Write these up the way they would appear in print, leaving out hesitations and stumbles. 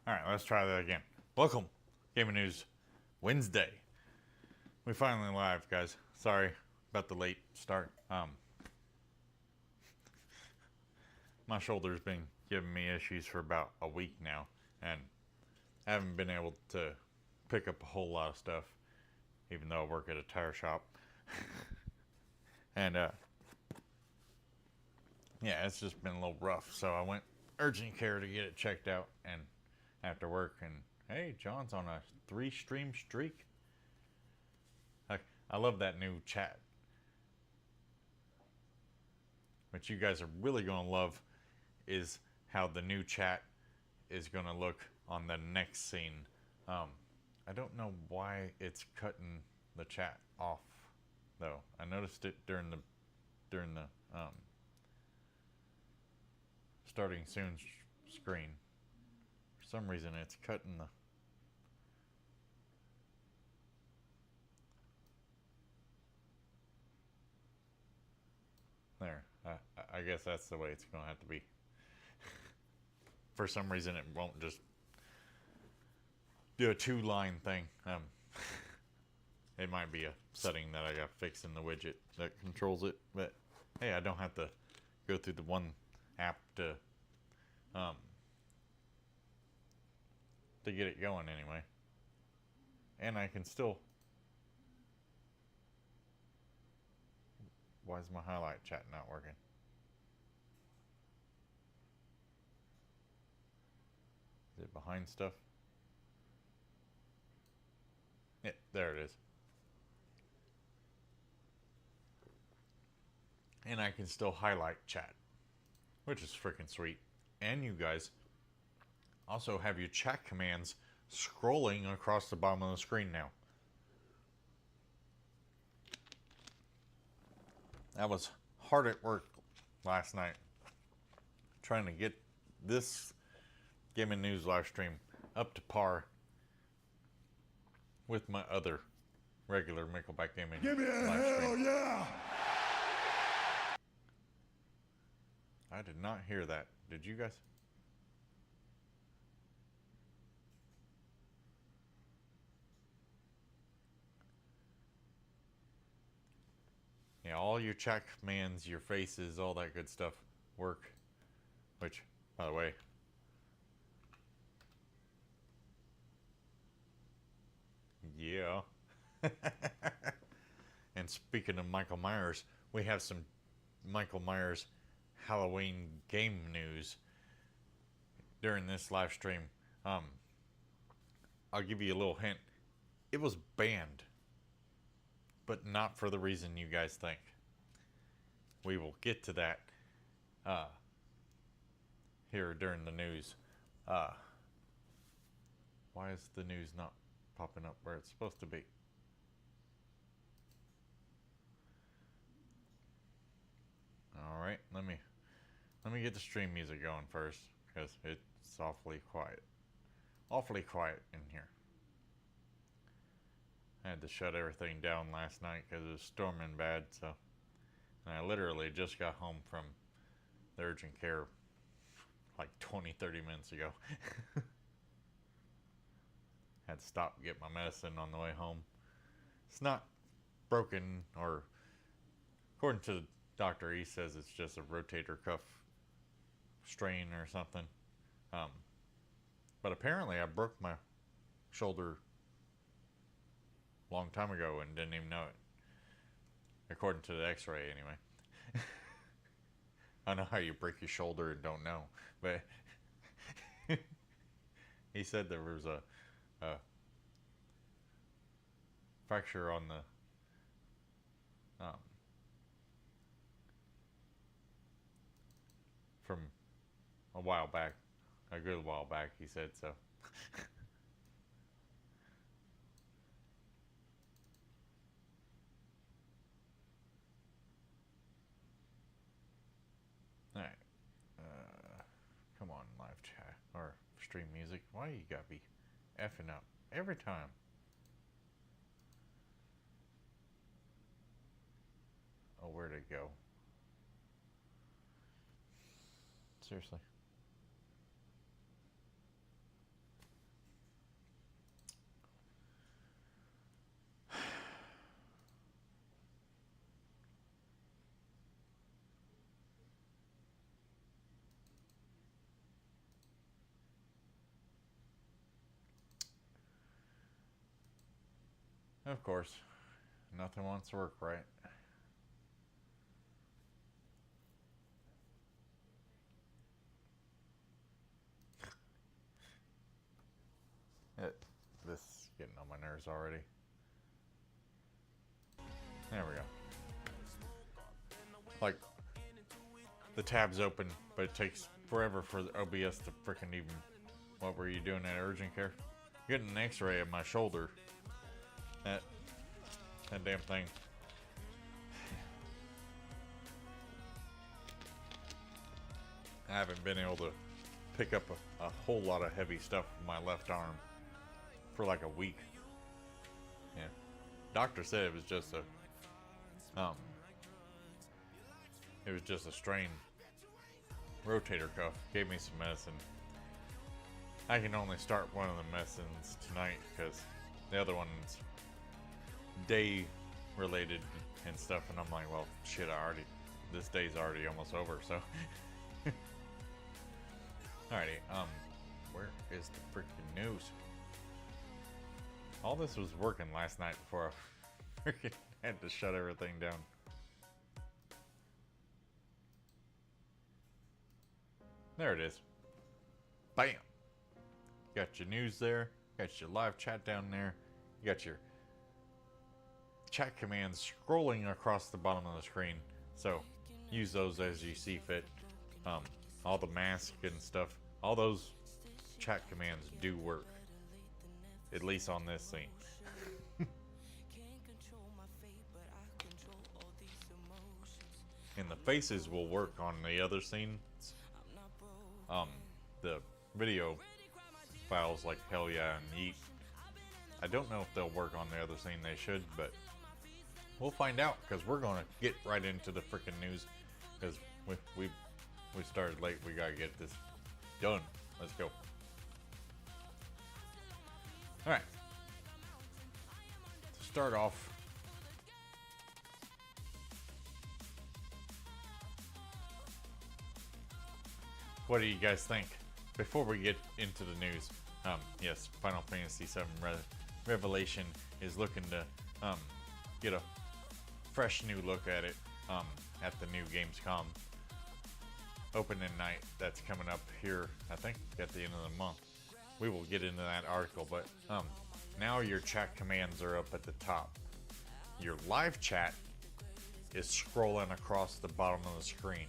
Alright, let's try that again. Welcome, Gaming News Wednesday. We finally live, guys. Sorry about the late start. My shoulder's been giving me issues for about a week now, and I haven't been able to pick up a whole lot of stuff, even though I work at a tire shop. And yeah, it's just been a little rough. So I went urgent care to get it checked out, and after work, and hey, John's on a 3-stream streak. I love that new chat. What you guys are really going to love is how the new chat is going to look on the next scene. I don't know why it's cutting the chat off, though. I noticed it during the starting soon screen. For some reason, it's cutting the. There. I guess that's the way it's going to have to be. For some reason, it won't just do a 2-line thing. It might be a setting that I got fixed in the widget that controls it. But hey, I don't have to go through the one app to get it going anyway. And I can still. Why is my highlight chat not working? Is it behind stuff? Yeah, there it is. And I can still highlight chat, which is freaking sweet. And you guys also have your chat commands scrolling across the bottom of the screen now. I was hard at work last night trying to get this Gaming News live stream up to par with my other regular Nickelback Gaming Give me a live hell stream. yeah! I did not hear that. Did you guys? Yeah, all your chat commands, your faces, all that good stuff work. Which, by the way, yeah. And speaking of Michael Myers, we have some Michael Myers Halloween game news during this live stream. I'll give you a little hint. It was banned, but not for the reason you guys think. We will get to that here during the news. Why is the news not popping up where it's supposed to be? All right, let me get the stream music going first, because it's awfully quiet in here. I had to shut everything down last night because it was storming bad. So, and I literally just got home from the urgent care like 20-30 minutes ago. Had to stop and get my medicine on the way home. It's not broken, or according to the doctor, he says it's just a rotator cuff strain or something. But apparently I broke my shoulder a long time ago and didn't even know it. According to the x-ray anyway. I know how you break your shoulder and don't know, but he said there was a fracture on the from a while back, a good while back, he said. So all right, come on, live chat or stream music. Why you gotta be effing up every time? Oh, where'd it go? Seriously. Of course, nothing wants to work right. This is getting on my nerves already. There we go. Like, the tab's open, but it takes forever for the OBS to freaking even... What were you doing at urgent care? Getting an x-ray of my shoulder. That damn thing. I haven't been able to pick up a whole lot of heavy stuff with my left arm for like a week. Yeah. Doctor said it was just a strained rotator cuff. Gave me some medicine. I can only start one of the medicines tonight because the other one's day related and stuff, and I'm like, well, shit, this day's already almost over, so. Alrighty, where is the freaking news? All this was working last night before I freaking had to shut everything down. There it is. Bam! Got your news there. Got your live chat down there. You got your chat commands scrolling across the bottom of the screen. So use those as you see fit. All the masks and stuff. All those chat commands do work. At least on this scene. And the faces will work on the other scenes. The video files like hell yeah and yeet. I don't know if they'll work on the other scene. They should, but we'll find out because we're gonna get right into the freaking news because we started late. We gotta get this done. Let's go. All right. To start off, what do you guys think? Before we get into the news, yes, Final Fantasy VII Revelation is looking to get a fresh new look at it at the new Gamescom opening night that's coming up here, I think, at the end of the month. We will get into that article, but now your chat commands are up at the top. Your live chat is scrolling across the bottom of the screen.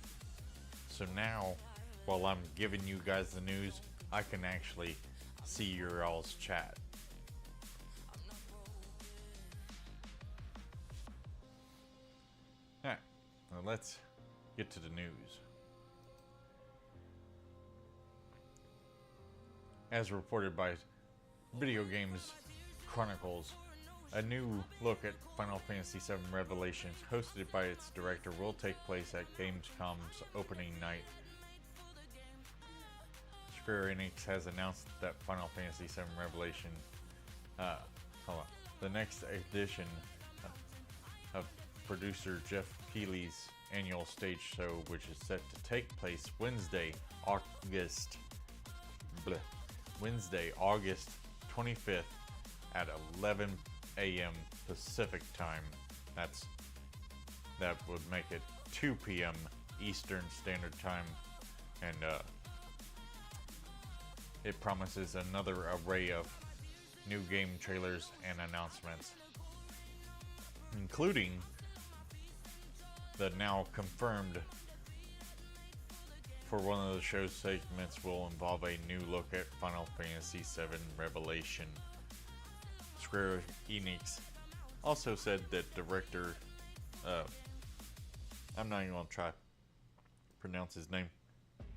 So now, while I'm giving you guys the news, I can actually see your all's chat. Alright, well, let's get to the news. As reported by Video Games Chronicles, a new look at Final Fantasy VII Revelations, hosted by its director, will take place at Gamescom's opening night. Square Enix has announced that Final Fantasy VII Revelation, the next edition of producer Jeff Keighley's annual stage show, which is set to take place Wednesday, August 25th at 11 a.m. Pacific time. That would make it 2 p.m. Eastern Standard Time, and it promises another array of new game trailers and announcements, including the now confirmed for one of the show's segments will involve a new look at Final Fantasy VII Revelation. Square Enix also said that director, I'm not even going to try to pronounce his name,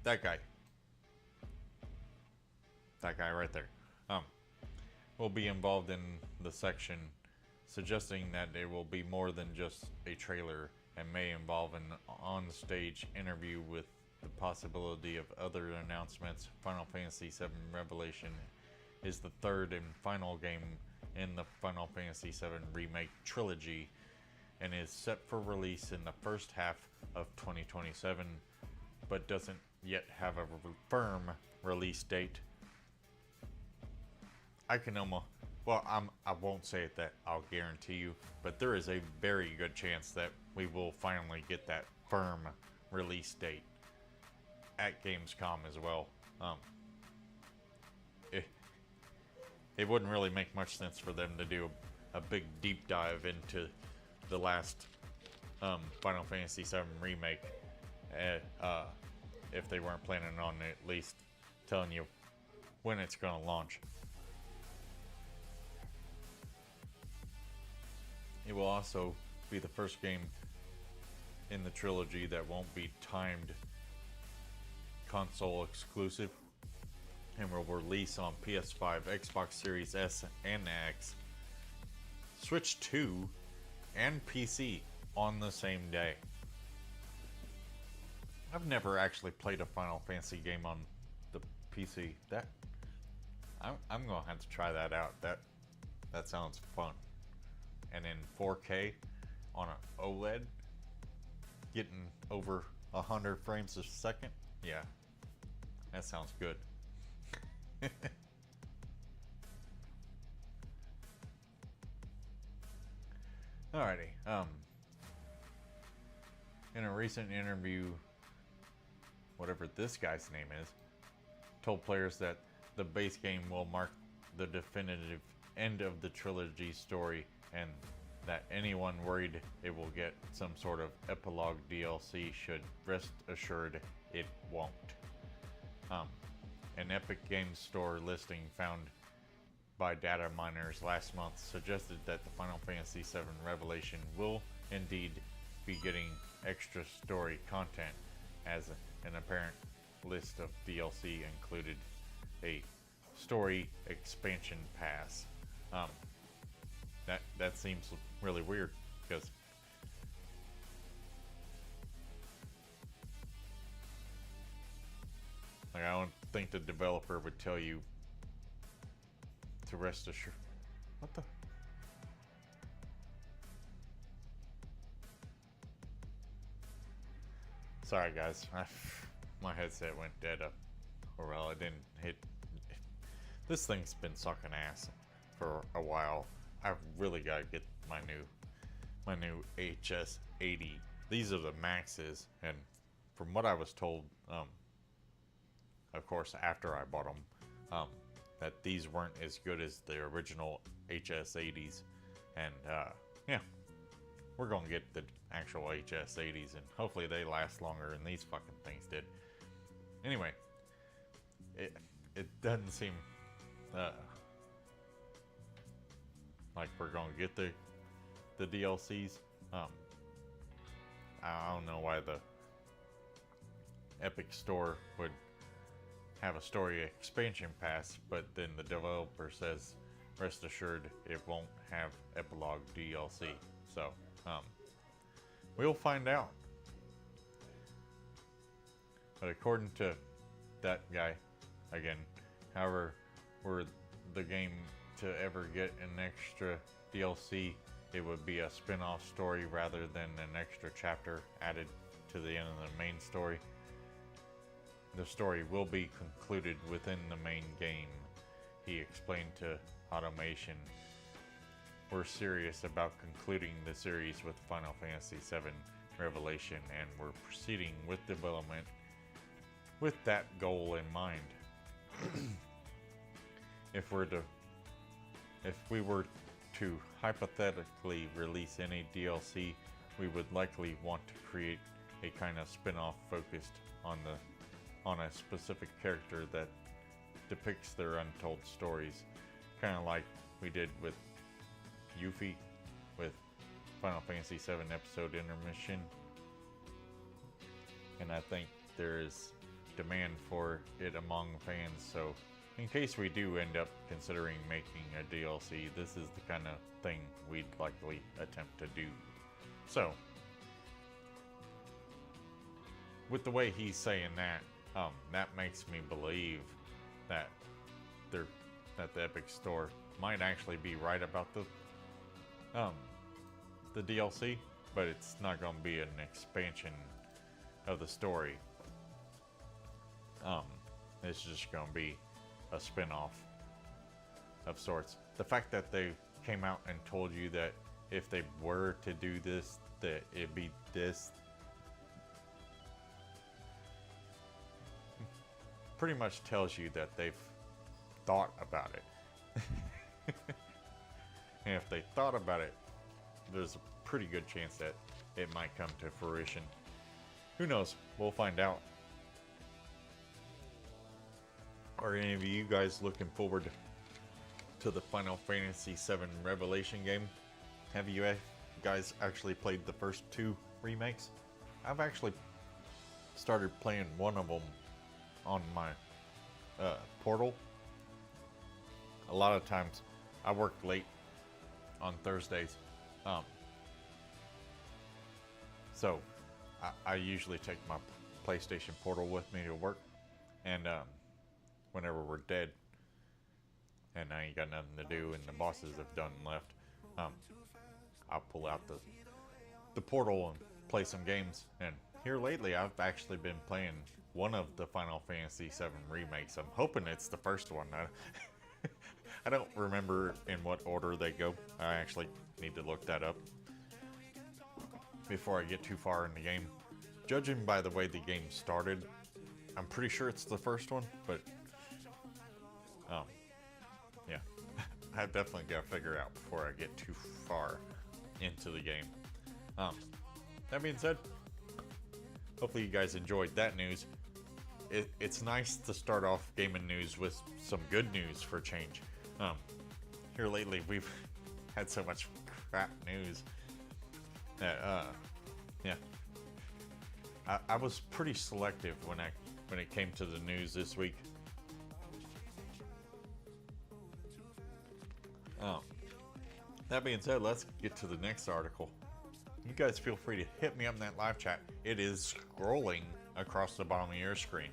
that guy right there, will be involved in the section, suggesting that it will be more than just a trailer and may involve an on-stage interview with the possibility of other announcements. Final Fantasy VII Revelation is the third and final game in the Final Fantasy VII Remake trilogy and is set for release in the first half of 2027, but doesn't yet have a firm release date. I can Well, I won't say it that I'll guarantee you, but there is a very good chance that we will finally get that firm release date at Gamescom as well. It, it wouldn't really make much sense for them to do a big deep dive into the last Final Fantasy VII Remake if they weren't planning on at least telling you when it's going to launch. It will also be the first game in the trilogy that won't be timed console exclusive and will release on PS5, Xbox Series S and X, Switch 2, and PC on the same day. I've never actually played a Final Fantasy game on the PC. I'm gonna have to try that out. That sounds fun. And in 4K on an OLED, getting over 100 frames a second, yeah, that sounds good. Alrighty. In a recent interview, whatever this guy's name is, told players that the base game will mark the definitive end of the trilogy story, and that anyone worried it will get some sort of epilogue DLC should rest assured it won't. An Epic Games Store listing found by data miners last month suggested that the Final Fantasy VII Revelation will indeed be getting extra story content, as an apparent list of DLC included a story expansion pass. That seems really weird because I don't think the developer would tell you to rest assured. What the? Sorry guys, my headset went dead up. Or well, it didn't hit. This thing's been sucking ass for a while. I've really got to get my new HS80. These are the maxes, and from what I was told, of course after I bought them, that these weren't as good as the original HS80s, and yeah, we're gonna get the actual HS80s, and hopefully they last longer than these fucking things did. Anyway, it doesn't seem like we're gonna get the DLCs. I don't know why the Epic Store would have a story expansion pass, but then the developer says rest assured it won't have epilogue DLC. So we'll find out. But according to that guy, again, however, were the game to ever get an extra DLC, it would be a spin-off story rather than an extra chapter added to the end of the main story. The story will be concluded within the main game, he explained to Automation. We're serious about concluding the series with Final Fantasy VII Revelation, and we're proceeding with development with that goal in mind. If we were to hypothetically release any DLC, we would likely want to create a kind of spin-off focused on a specific character that depicts their untold stories, kind of like we did with Yuffie with Final Fantasy VII Episode Intermission. And I think there is demand for it among fans, so in case we do end up considering making a DLC, this is the kind of thing we'd likely attempt to do. So, with the way he's saying that, that makes me believe that the Epic Store might actually be right about the DLC, but it's not going to be an expansion of the story. It's just going to be a spin-off of sorts. the fact that they came out and told you that if they were to do this, that it'd be this, pretty much tells you that they've thought about it. And if they thought about it, there's a pretty good chance that it might come to fruition. Who knows? We'll find out. Are any of you guys looking forward to the Final Fantasy VII Revelation game? Have you guys actually played the first two remakes? I've actually started playing one of them on my portal. A lot of times I work late on Thursdays, so I usually take my PlayStation Portal with me to work, and whenever we're dead and I ain't got nothing to do and the bosses have done and left, I'll pull out the portal and play some games. And here lately I've actually been playing one of the Final Fantasy VII remakes. I'm hoping it's the first one. I don't remember in what order they go. I actually need to look that up before I get too far in the game. Judging by the way the game started, I'm pretty sure it's the first one, but yeah, I definitely got to figure out before I get too far into the game. That being said, hopefully you guys enjoyed that news. It's nice to start off gaming news with some good news for change. Here lately we've had so much crap news that yeah, I was pretty selective when it came to the news this week. That being said, let's get to the next article. You guys feel free to hit me up in that live chat. It is scrolling across the bottom of your screen.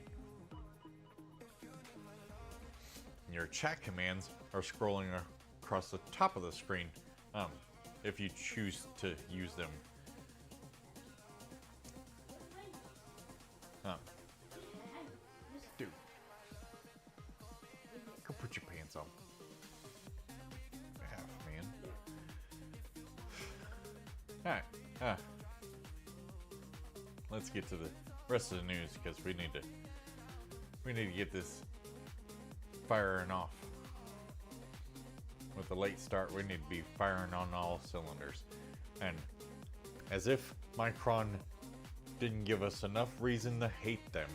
Your chat commands are scrolling across the top of the screen, if you choose to use them. Dude, go put your pants on. Man. Alright, let's get to the rest of the news, because we need to get this firing off. With a late start, we need to be firing on all cylinders. And as if Micron didn't give us enough reason to hate them,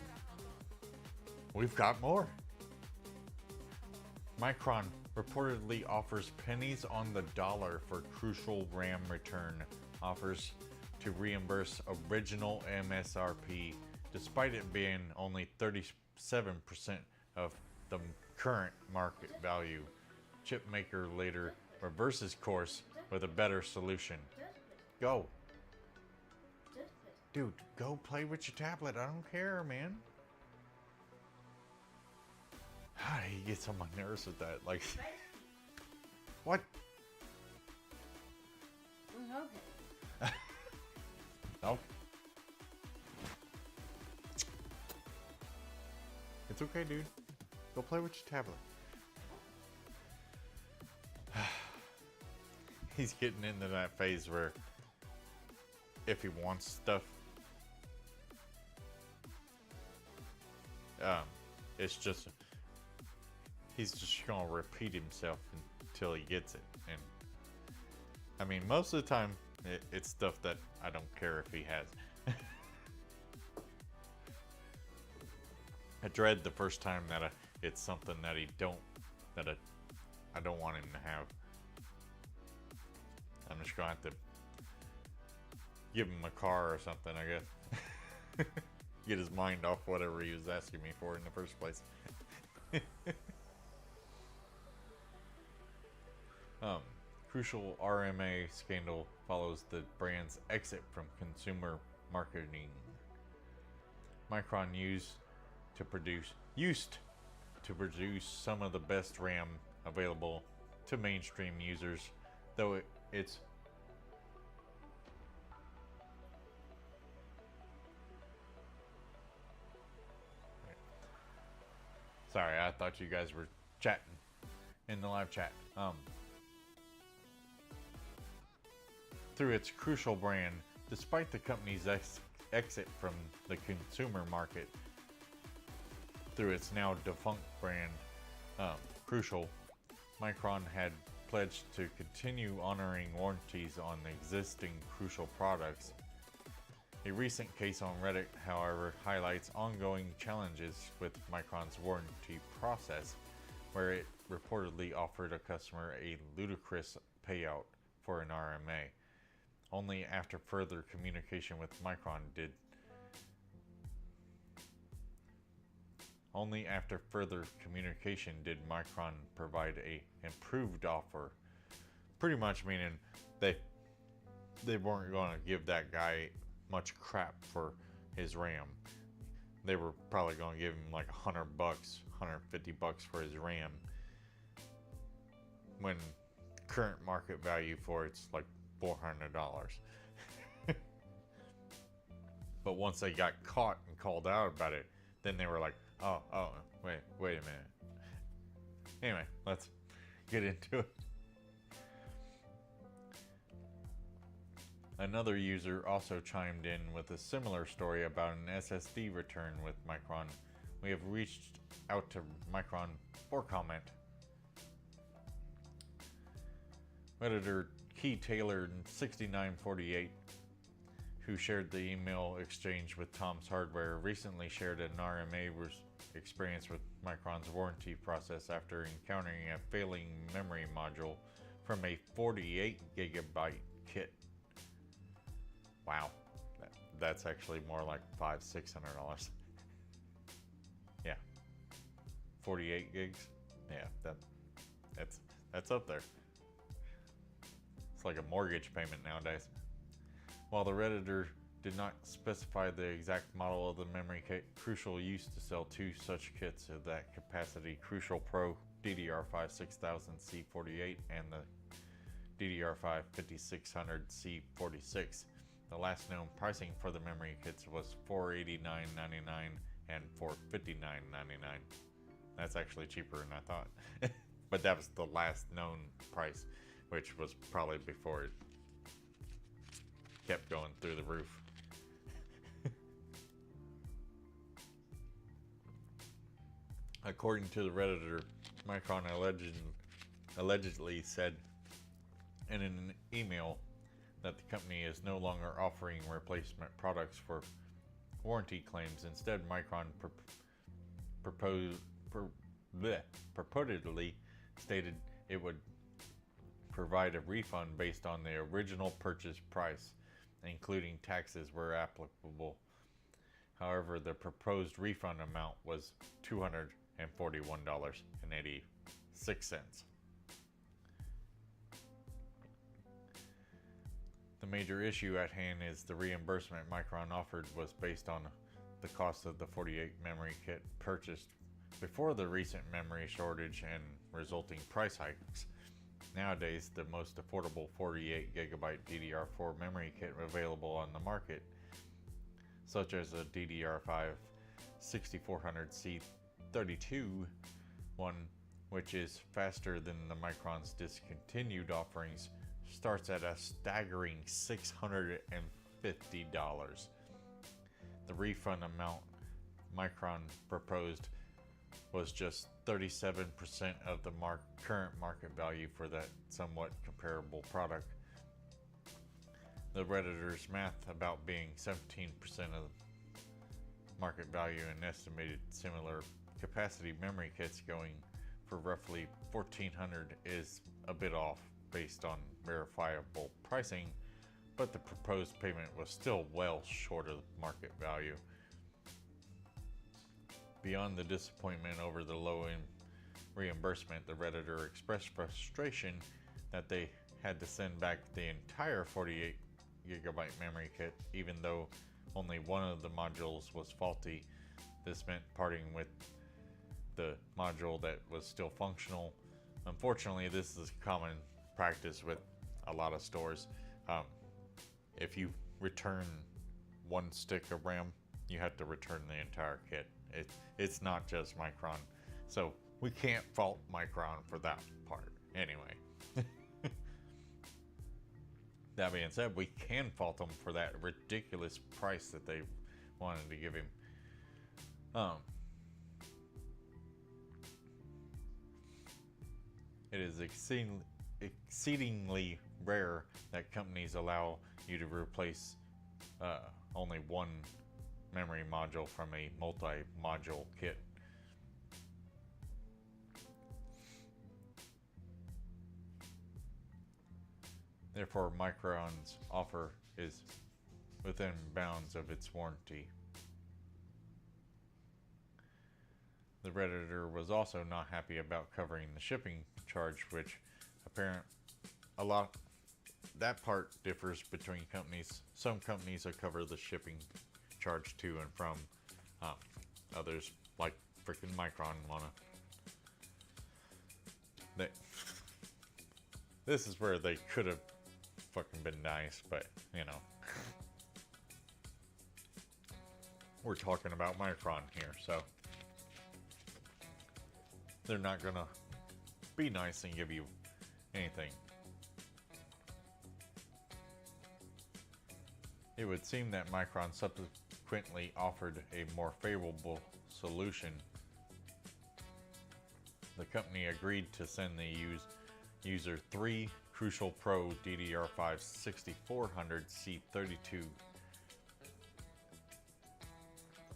we've got more. Micron reportedly offers pennies on the dollar for crucial RAM return offers to reimburse original MSRP, despite it being only 37% of the current market value. Chipmaker later reverses course with a better solution. Go. Dude, go play with your tablet. I don't care, man. He gets on my nerves with that. Like, what? Okay. No. It's okay, dude. Go play with your tablet. He's getting into that phase where if he wants stuff, it's just, he's just gonna repeat himself until he gets it. And I mean, most of the time it's stuff that I don't care if he has. I dread the first time that it's something that I don't want him to have. I'm just gonna have to give him a car or something, I guess. Get his mind off whatever he was asking me for in the first place. Crucial RMA scandal follows the brand's exit from consumer marketing. Micron used to produce some of the best RAM available to mainstream users, though it's sorry, I thought you guys were chatting. in the live chat. Through its Crucial brand, despite the company's exit from the consumer market through its now defunct brand, Crucial, Micron had pledged to continue honoring warranties on existing Crucial products. A recent case on Reddit, however, highlights ongoing challenges with Micron's warranty process, where it reportedly offered a customer a ludicrous payout for an RMA. Only after further communication with Micron did Micron provide a improved offer. Pretty much meaning they weren't going to give that guy much crap for his RAM. They were probably going to give him like $100, $150 for his RAM, when current market value for it's like $400. But once they got caught and called out about it, then they were like, oh, wait a minute. Anyway, let's get into it. Another user also chimed in with a similar story about an SSD return with Micron. We have reached out to Micron for comment. Editor Key Taylor 6948, who shared the email exchange with Tom's Hardware, recently shared an RMA experience with Micron's warranty process after encountering a failing memory module from a 48 gigabyte kit. Wow, that's actually more like $500-$600. Yeah, 48 gigs. Yeah, that's up there. It's like a mortgage payment nowadays. While the Redditor did not specify the exact model of the memory kit, Crucial used to sell two such kits of that capacity: Crucial Pro DDR5 6000C48 and the DDR5 5600C46. The last known pricing for the memory kits was $489.99 and $459.99. That's actually cheaper than I thought. But that was the last known price, which was probably before it kept going through the roof. According to the Redditor, Micron allegedly said in an email that the company is no longer offering replacement products for warranty claims. Instead, Micron purportedly stated it would provide a refund based on the original purchase price, including taxes where applicable. However, the proposed refund amount was $241.86. The major issue at hand is the reimbursement Micron offered was based on the cost of the 48 memory kit purchased before the recent memory shortage and resulting price hikes. Nowadays, the most affordable 48 gigabyte DDR4 memory kit available on the market, such as a DDR5 6400C32 one, which is faster than the Micron's discontinued offerings, starts at a staggering $650. The refund amount Micron proposed was just 37% of the current market value for that somewhat comparable product. The Redditor's math about being 17% of market value and estimated similar capacity memory kits going for roughly $1,400 is a bit off based on verifiable pricing, but the proposed payment was still well short of market value. Beyond the disappointment over the low reimbursement, the Redditor expressed frustration that they had to send back the entire 48 gigabyte memory kit, even though only one of the modules was faulty. This meant parting with the module that was still functional. Unfortunately, this is common practice with a lot of stores. If you return one stick of RAM, you have to return the entire kit. It's not just Micron, so we can't fault Micron for that. Anyway. That being said, we can fault them for that ridiculous price that they wanted to give him. It is exceedingly rare that companies allow you to replace only one memory module from a multi-module kit. Therefore, Micron's offer is within bounds of its warranty. The Redditor was also not happy about covering the shipping charge, which that part differs between companies. Some companies will cover the shipping charge to and from. Others, like freaking Micron, this is where they could have fucking been nice, but you know, we're talking about Micron here, so they're not gonna be nice and give you anything. It would seem that Micron subsequently offered a more favorable solution. The company agreed to send the user 3 Crucial Pro DDR5 6400 C32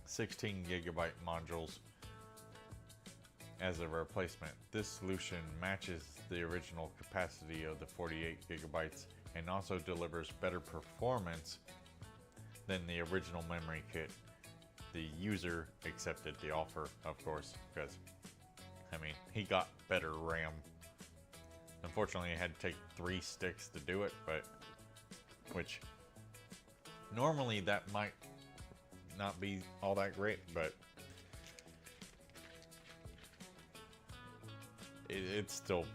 16GB modules as a replacement. This solution matches the original capacity of the 48GB and also delivers better performance than the original memory kit. The user accepted the offer, of course, because, I mean, he got better RAM. Unfortunately, it had to take 3 sticks to do it, but, which, normally that might not be all that great, but it's still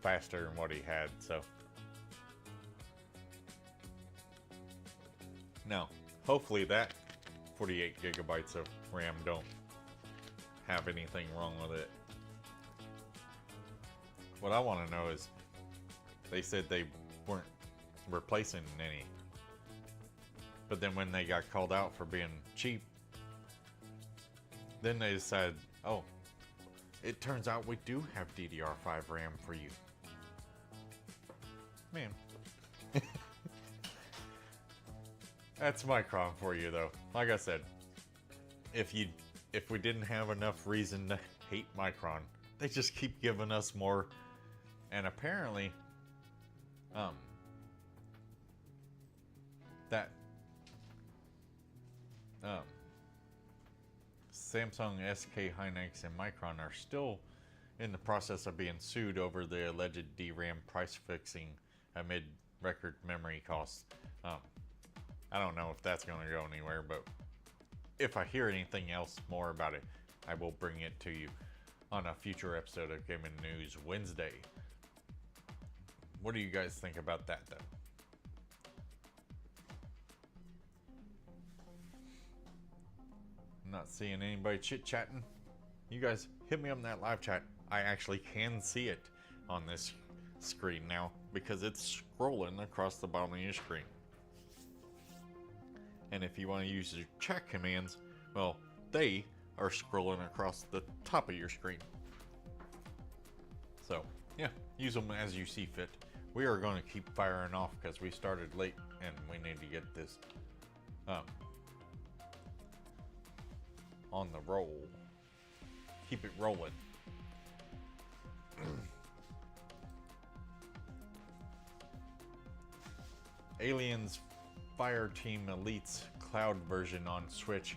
faster than what he had, so. Now, hopefully that 48GB of RAM don't have anything wrong with it. What I want to know is, they said they weren't replacing any. But then when they got called out for being cheap, then they decided, oh, it turns out we do have DDR5 RAM for you. Man. That's Micron for you, though. Like I said, if we didn't have enough reason to hate Micron, they just keep giving us more. And apparently, Samsung, SK Hynix, and Micron are still in the process of being sued over the alleged DRAM price fixing amid record memory costs. I don't know if that's going to go anywhere, but if I hear anything else more about it, I will bring it to you on a future episode of Gaming News Wednesday. What do you guys think about that, though? I'm not seeing anybody chit-chatting. You guys hit me up in that live chat. I actually can see it on this screen now because it's scrolling across the bottom of your screen. And if you want to use your chat commands, well, they are scrolling across the top of your screen. So, yeah, use them as you see fit. We are going to keep firing off because we started late and we need to get this on the roll. Keep it rolling. Aliens Fireteam Elite's cloud version on Switch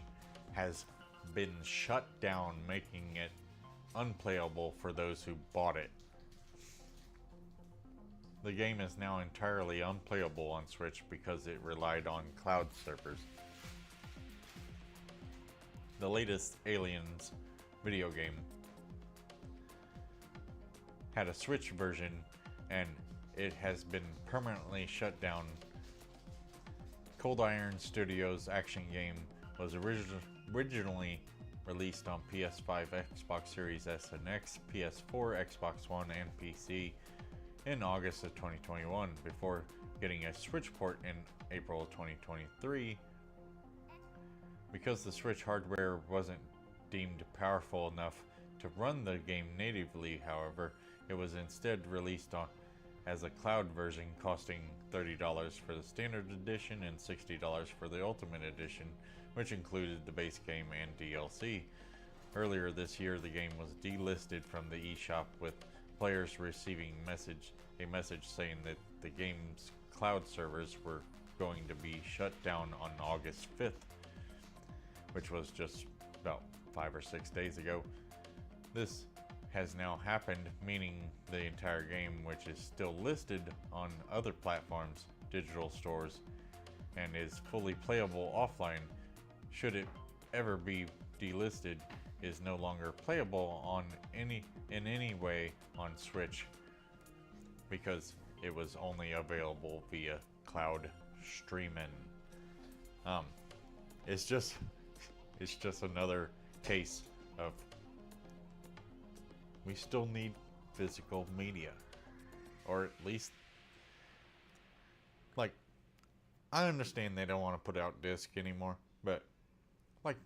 has been shut down, making it unplayable for those who bought it. The game is now entirely unplayable on Switch because it relied on cloud servers. The latest Aliens video game had a Switch version and it has been permanently shut down. Cold Iron Studios' action game was originally released on PS5, Xbox Series S and X, PS4, Xbox One, and PC in August of 2021 before getting a Switch port in April of 2023. Because the Switch hardware wasn't deemed powerful enough to run the game natively, however, it was instead released as a cloud version, costing $30 for the standard edition and $60 for the ultimate edition, which included the base game and DLC. Earlier this year, the game was delisted from the eShop, with players receiving a message saying that the game's cloud servers were going to be shut down on August 5th, which was just about 5 or 6 days ago. This has now happened, meaning the entire game, which is still listed on other platforms, digital stores, and is fully playable offline, should it ever be delisted, is no longer playable in any way on Switch, because it was only available via cloud streaming. It's just another case of we still need physical media, or at least, like, I understand they don't want to put out disc anymore, but like,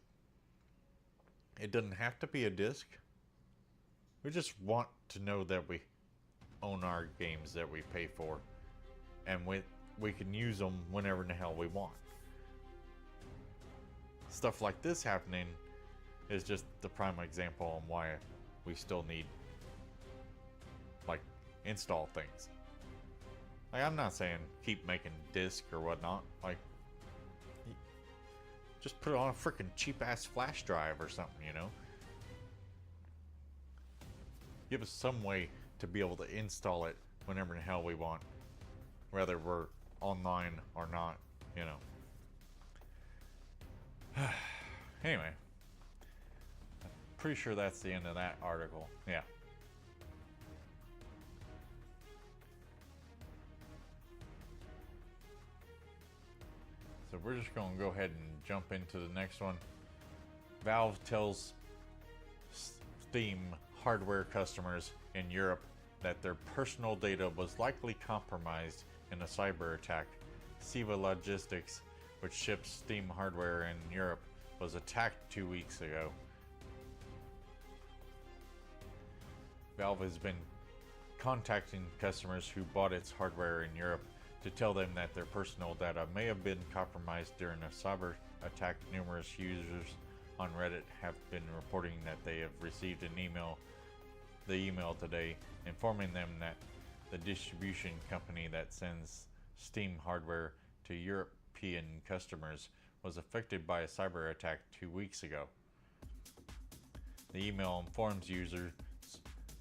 it doesn't have to be a disc. We just want to know that we own our games that we pay for, and we can use them whenever in the hell we want. Stuff like this happening is just the prime example on why we still need, like, install things. Like, I'm not saying keep making disc or whatnot. Like, just put it on a freaking cheap ass flash drive or something, you know? Give us some way to be able to install it whenever in the hell we want, whether we're online or not, you know. Anyway, I'm pretty sure that's the end of that article. Yeah. So we're just going to go ahead and jump into the next one. Valve tells Steam hardware customers in Europe that their personal data was likely compromised in a cyber attack. Siva Logistics, which ships Steam hardware in Europe, was attacked 2 weeks ago. Valve has been contacting customers who bought its hardware in Europe to tell them that their personal data may have been compromised during a cyber attack. Numerous users on Reddit have been reporting that they have received the email today informing them that the distribution company that sends Steam hardware to European customers was affected by a cyber attack 2 weeks ago. The email informs users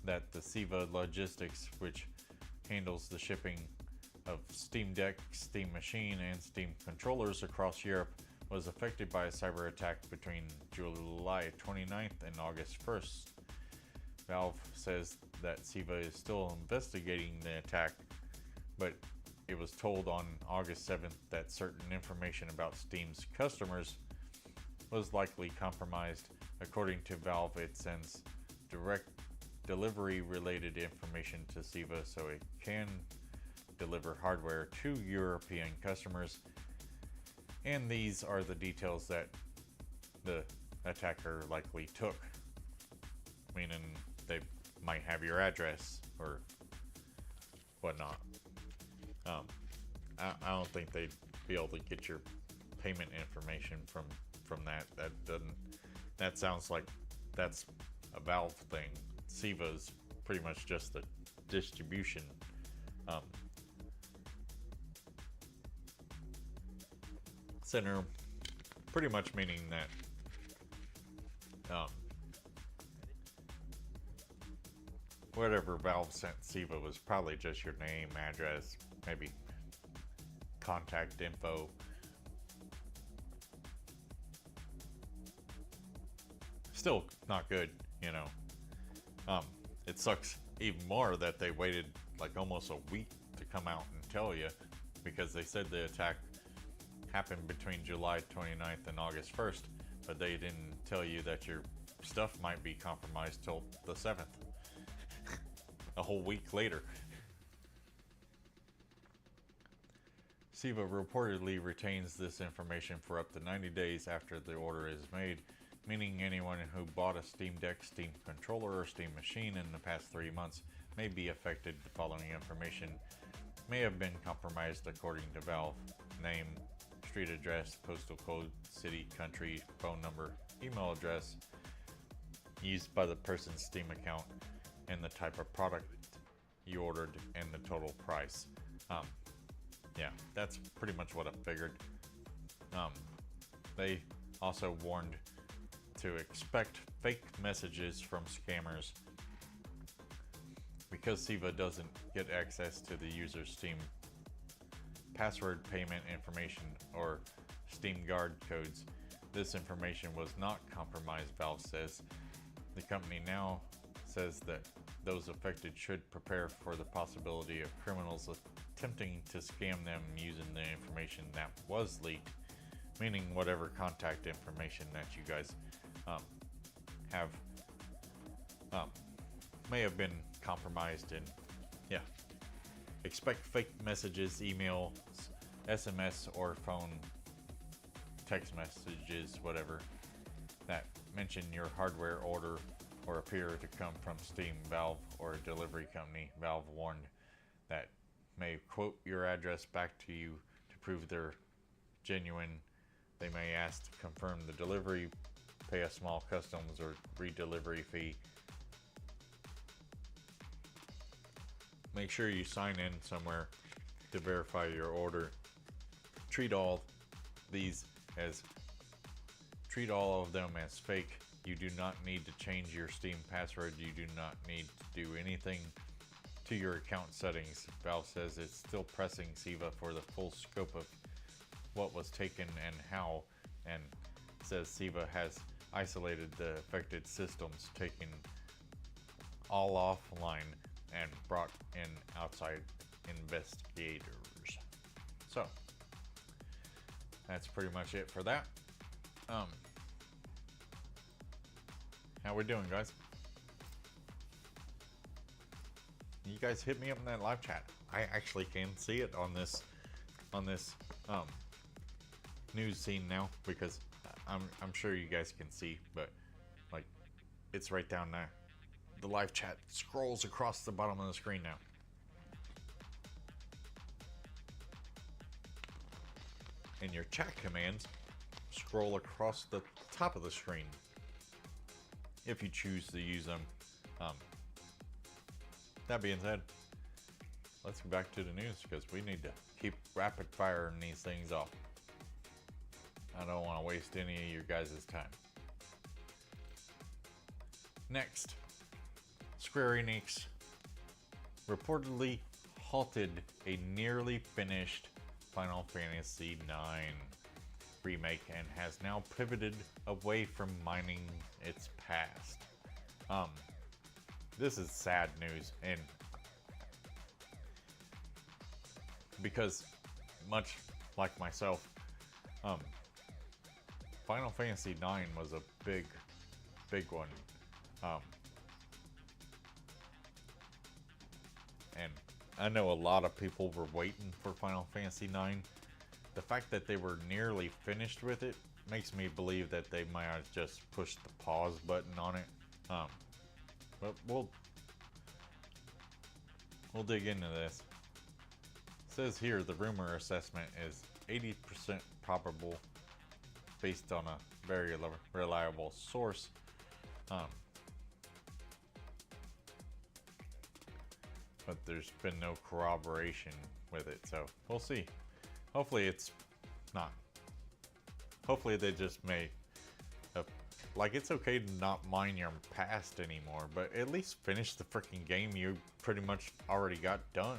that the Siva Logistics, which handles the shipping of Steam Deck, Steam Machine, and Steam controllers across Europe, was affected by a cyber attack between July 29th and August 1st. Valve says that Siva is still investigating the attack, but it was told on August 7th that certain information about Steam's customers was likely compromised. According to Valve, it sends direct delivery related information to Siva so it can deliver hardware to European customers, and these are the details that the attacker likely took, meaning they might have your address or whatnot. I don't think they'd be able to get your payment information from that. That sounds like that's a Valve thing. Siva's pretty much just the distribution center, pretty much meaning that whatever Valve sent Siva was probably just your name, address, maybe contact info. Still not good, you know. It sucks even more that they waited like almost a week to come out and tell you, because they said the attack happened between July 29th and August 1st, but they didn't tell you that your stuff might be compromised till the 7th. A whole week later. SIVA reportedly retains this information for up to 90 days after the order is made, meaning anyone who bought a Steam Deck, Steam controller, or Steam machine in the past 3 months may be affected. The following information may have been compromised according to Valve: name, street address, postal code, city, country, phone number, email address used by the person's Steam account, and the type of product you ordered and the total price. Yeah, that's pretty much what I figured. They also warned to expect fake messages from scammers because SIVA doesn't get access to the user's Steam password, payment information, or Steam Guard codes. This information was not compromised, Valve says. The company now says that those affected should prepare for the possibility of criminals attempting to scam them using the information that was leaked, meaning whatever contact information that you guys have may have been compromised. And yeah, expect fake messages, emails, SMS, or phone text messages, whatever, that mention your hardware order or appear to come from Steam, Valve, or a delivery company. Valve warned that may quote your address back to you to prove they're genuine. They may ask to confirm the delivery, pay a small customs or re-delivery fee. Make sure you sign in somewhere to verify your order. Treat all of them as fake. You do not need to change your Steam password. You do not need to do anything to your account settings. Valve says it's still pressing SIVA for the full scope of what was taken and how, and says SIVA has isolated the affected systems, taken all offline, and brought in outside investigators. So that's pretty much it for that. How we doing, guys? You guys hit me up in that live chat. I actually can see it on this news scene now, because I'm sure you guys can see, but like it's right down there. The live chat scrolls across the bottom of the screen now. And your chat commands scroll across the top of the screen if you choose to use them. That being said, let's go back to the news, because we need to keep rapid firing these things off. I don't want to waste any of your guys' time. Next, Square Enix reportedly halted a nearly finished Final Fantasy IX remake and has now pivoted away from mining its past. This is sad news, and because much like myself, Final Fantasy IX was a big one. And I know a lot of people were waiting for Final Fantasy IX. The fact that they were nearly finished with it makes me believe that they might have just pushed the pause button on it. But we'll dig into this. It says here the rumor assessment is 80% probable based on a very reliable source. But there's been no corroboration with it, so we'll see. Hopefully it's not. Hopefully they just made like, it's okay to not mine your past anymore, but at least finish the freaking game you pretty much already got done.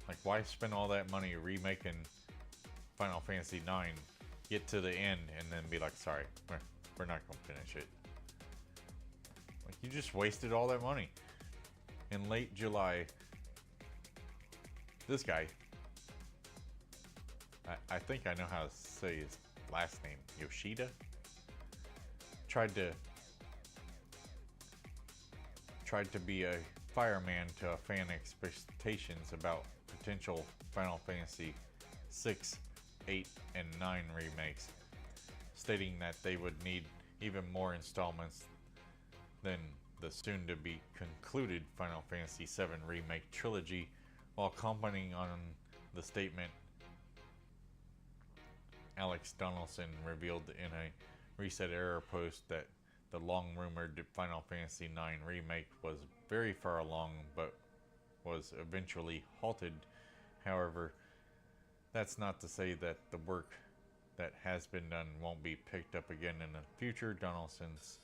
Like, why spend all that money remaking Final Fantasy IX, get to the end, and then be like, sorry, we're not gonna finish it. Like, you just wasted all that money. In late July, this guy, I think I know how to say his last name, Yoshida, tried to be a fireman to fan expectations about potential Final Fantasy 6, 8, and 9 remakes, stating that they would need even more installments than the soon-to-be concluded Final Fantasy 7 remake trilogy, while commenting on the statement. Alex Donaldson revealed in a Reset Era post that the long-rumored Final Fantasy IX remake was very far along, but was eventually halted. However, that's not to say that the work that has been done won't be picked up again in the future. Donaldson's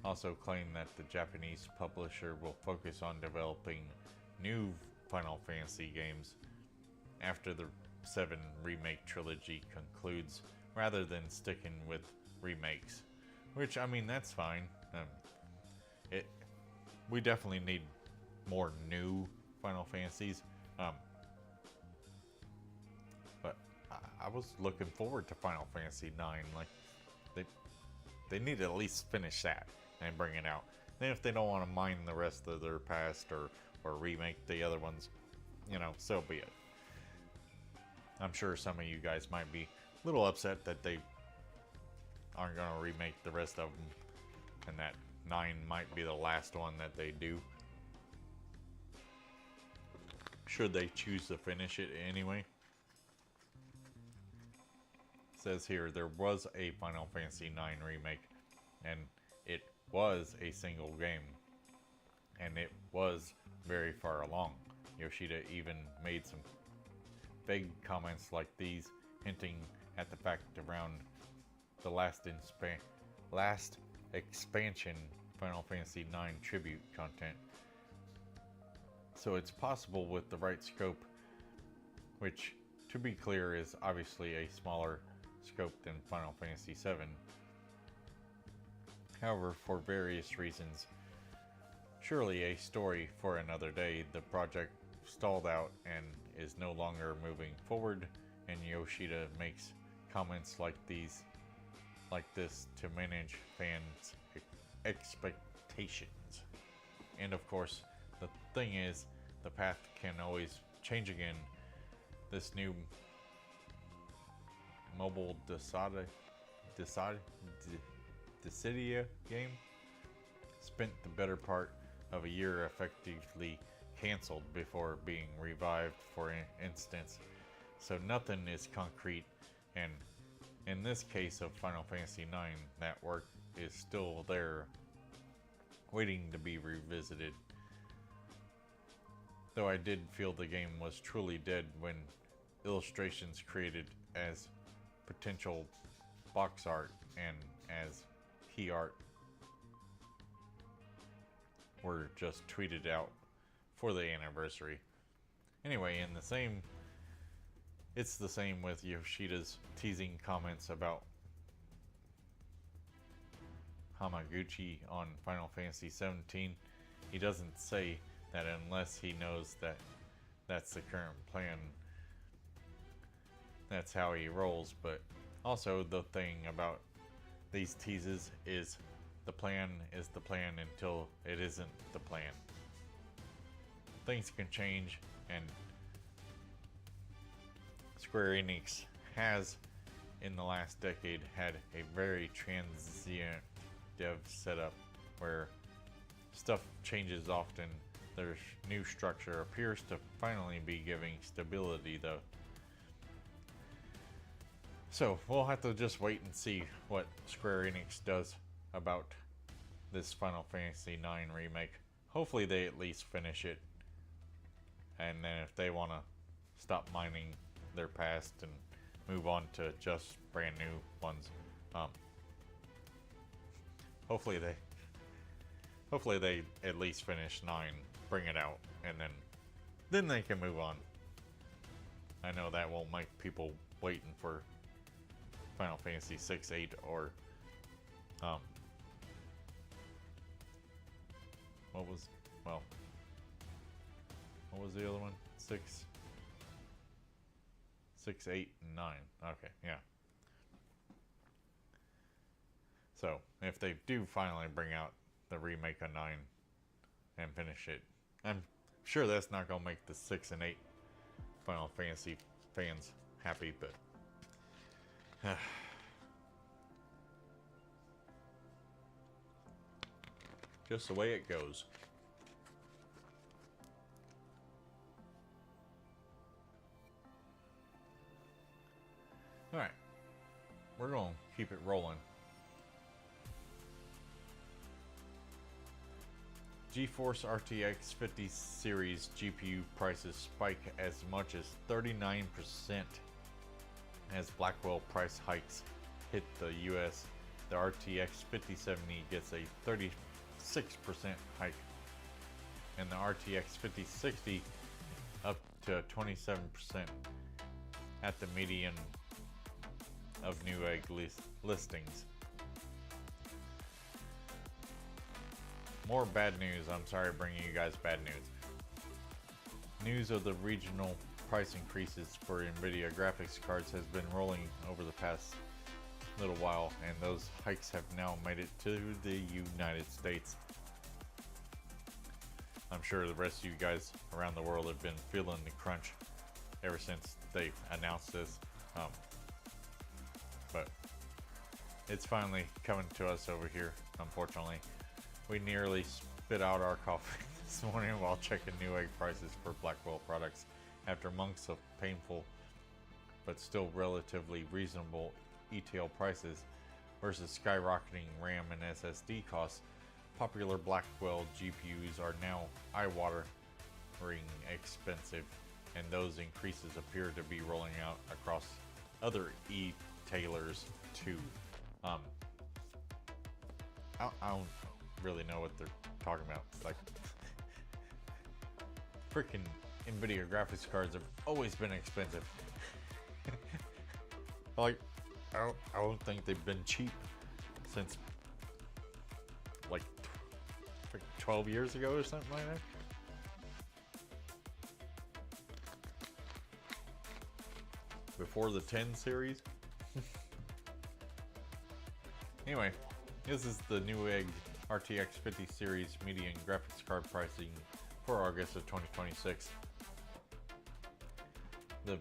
also claimed that the Japanese publisher will focus on developing new Final Fantasy games after the 7 remake trilogy concludes, rather than sticking with remakes. Which, I mean, that's fine. We definitely need more new Final Fantasies. But I was looking forward to Final Fantasy 9. Like, they need to at least finish that and bring it out. Then if they don't want to mine the rest of their past or remake the other ones, so be it. I'm sure some of you guys might be a little upset that they aren't going to remake the rest of them, and that 9 might be the last one that they do, should they choose to finish it anyway. It says here there was a Final Fantasy 9 remake, and it was a single game, and it was very far along. Yoshida even made some vague comments like these, hinting at the fact around the last expansion Final Fantasy IX tribute content. So it's possible with the right scope, which, to be clear, is obviously a smaller scope than Final Fantasy VII. However, for various reasons, surely a story for another day, the project stalled out and is no longer moving forward, and Yoshida makes comments like this to manage fans' expectations. And of course, the thing is, the path can always change again. This new mobile Dissidia game spent the better part of a year effectively canceled before being revived, for instance. So nothing is concrete, and in this case of Final Fantasy IX, that work is still there, waiting to be revisited. Though I did feel the game was truly dead when illustrations created as potential box art and as key art were just tweeted out for the anniversary. Anyway, it's the same with Yoshida's teasing comments about Hamaguchi on Final Fantasy XVII. He doesn't say that unless he knows that that's the current plan. That's how he rolls, but also the thing about these teases is the plan is the plan until it isn't the plan. Things can change, and Square Enix has, in the last decade, had a very transient dev setup where stuff changes often. Their new structure appears to finally be giving stability, though. So we'll have to just wait and see what Square Enix does about this Final Fantasy IX remake. Hopefully they at least finish it, and then if they want to stop mining their past and move on to just brand new ones, hopefully they at least finish 9, bring it out, and then they can move on. I know that won't make people waiting for Final Fantasy 6, 8, or what was the other one? 6, 8, and 9. Okay, yeah. So, if they do finally bring out the remake of 9 and finish it, I'm sure that's not going to make the 6 and 8 Final Fantasy fans happy, but just the way it goes. Alright, we're going to keep it rolling. GeForce RTX 50 series GPU prices spike as much as 39% as Blackwell price hikes hit the US. The RTX 5070 gets a 36% hike, and the RTX 5060 up to 27% at the median of Newegg listings. More bad news. I'm sorry bringing you guys bad news. News of the regional price increases for Nvidia graphics cards has been rolling over the past little while, and those hikes have now made it to the United States. I'm sure the rest of you guys around the world have been feeling the crunch ever since they announced this. But it's finally coming to us over here, unfortunately. We nearly spit out our coffee this morning while checking Newegg prices for Blackwell products after months of painful but still relatively reasonable ETL prices versus skyrocketing RAM and SSD costs. Popular Blackwell GPUs are now eye-watering expensive, and those increases appear to be rolling out across other e-tailers too. I don't really know what they're talking about. It's like freaking Nvidia graphics cards have always been expensive. Like, I don't think they've been cheap since like 12 years ago or something like that. Before the 10 series. Anyway, this is the Newegg RTX 50 series median graphics card pricing for August of 2026. The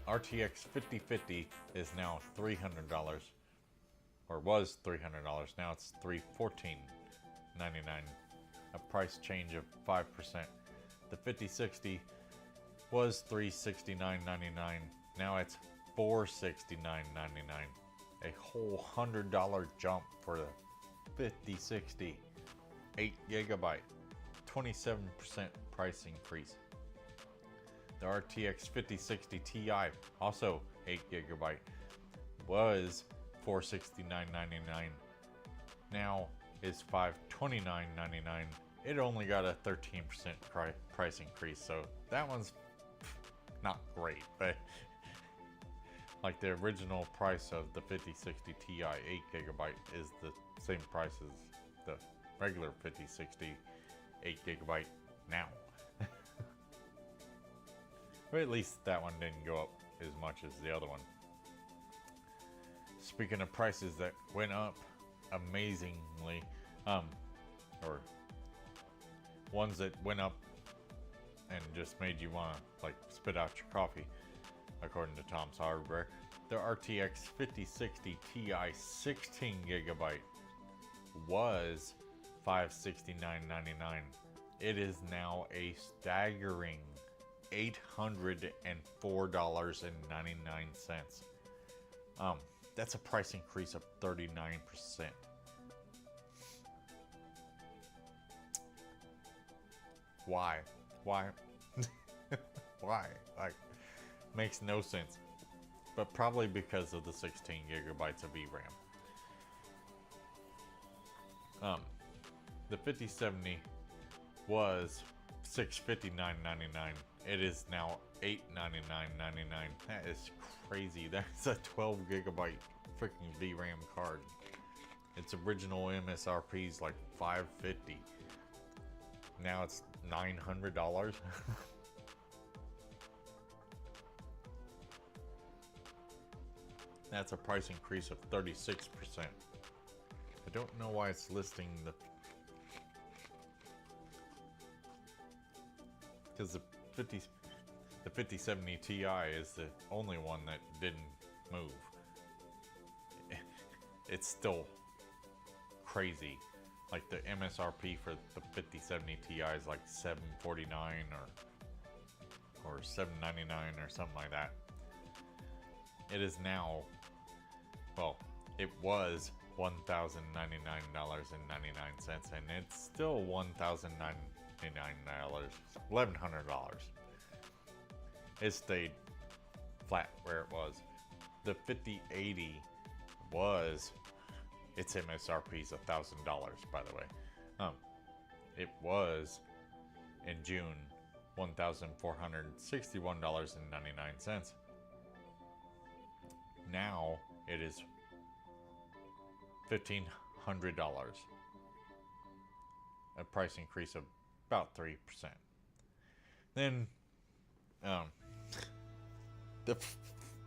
RTX 5050 is now $300, or was $300. Now it's $314.99, a price change of 5%. The 5060 was $369.99. Now it's $469.99. A whole $100 jump for the 5060, 8 gigabyte, 27% price increase. The RTX 5060 Ti, also 8 gigabyte, was $469.99. Now is $529.99. It only got a 13% price increase, so that one's not great, but like the original price of the 5060 Ti 8 gigabyte is the same price as the regular 5060 8 gigabyte now. But at least that one didn't go up as much as the other one. Speaking of prices that went up amazingly, or ones that went up and just made you want to like spit out your coffee, according to Tom's Hardware, the RTX 5060 Ti 16 gigabyte was $569.99. It is now a staggering $804.99. That's a price increase of 39%. Why? Why? Why? Like, makes no sense. But probably because of the 16 gigabytes of VRAM. The 5070 was $659.99. It is now $899.99. That is crazy. That's a 12 gigabyte freaking VRAM card. Its original MSRP is like $550. Now it's $900. That's a price increase of 36%. I don't know why it's listing the... Because the 5070 Ti is the only one that didn't move. It's still crazy. Like the MSRP for the 5070 Ti is like $749 or $799 or something like that. It is now, well, it was $1,099.99, and it's still $1,099, $1,100. It stayed flat where it was. The 5080 was, its MSRP is $1,000, by the way. It was in June $1,461.99. Now it is $1,500, a price increase of about 3%. Then, the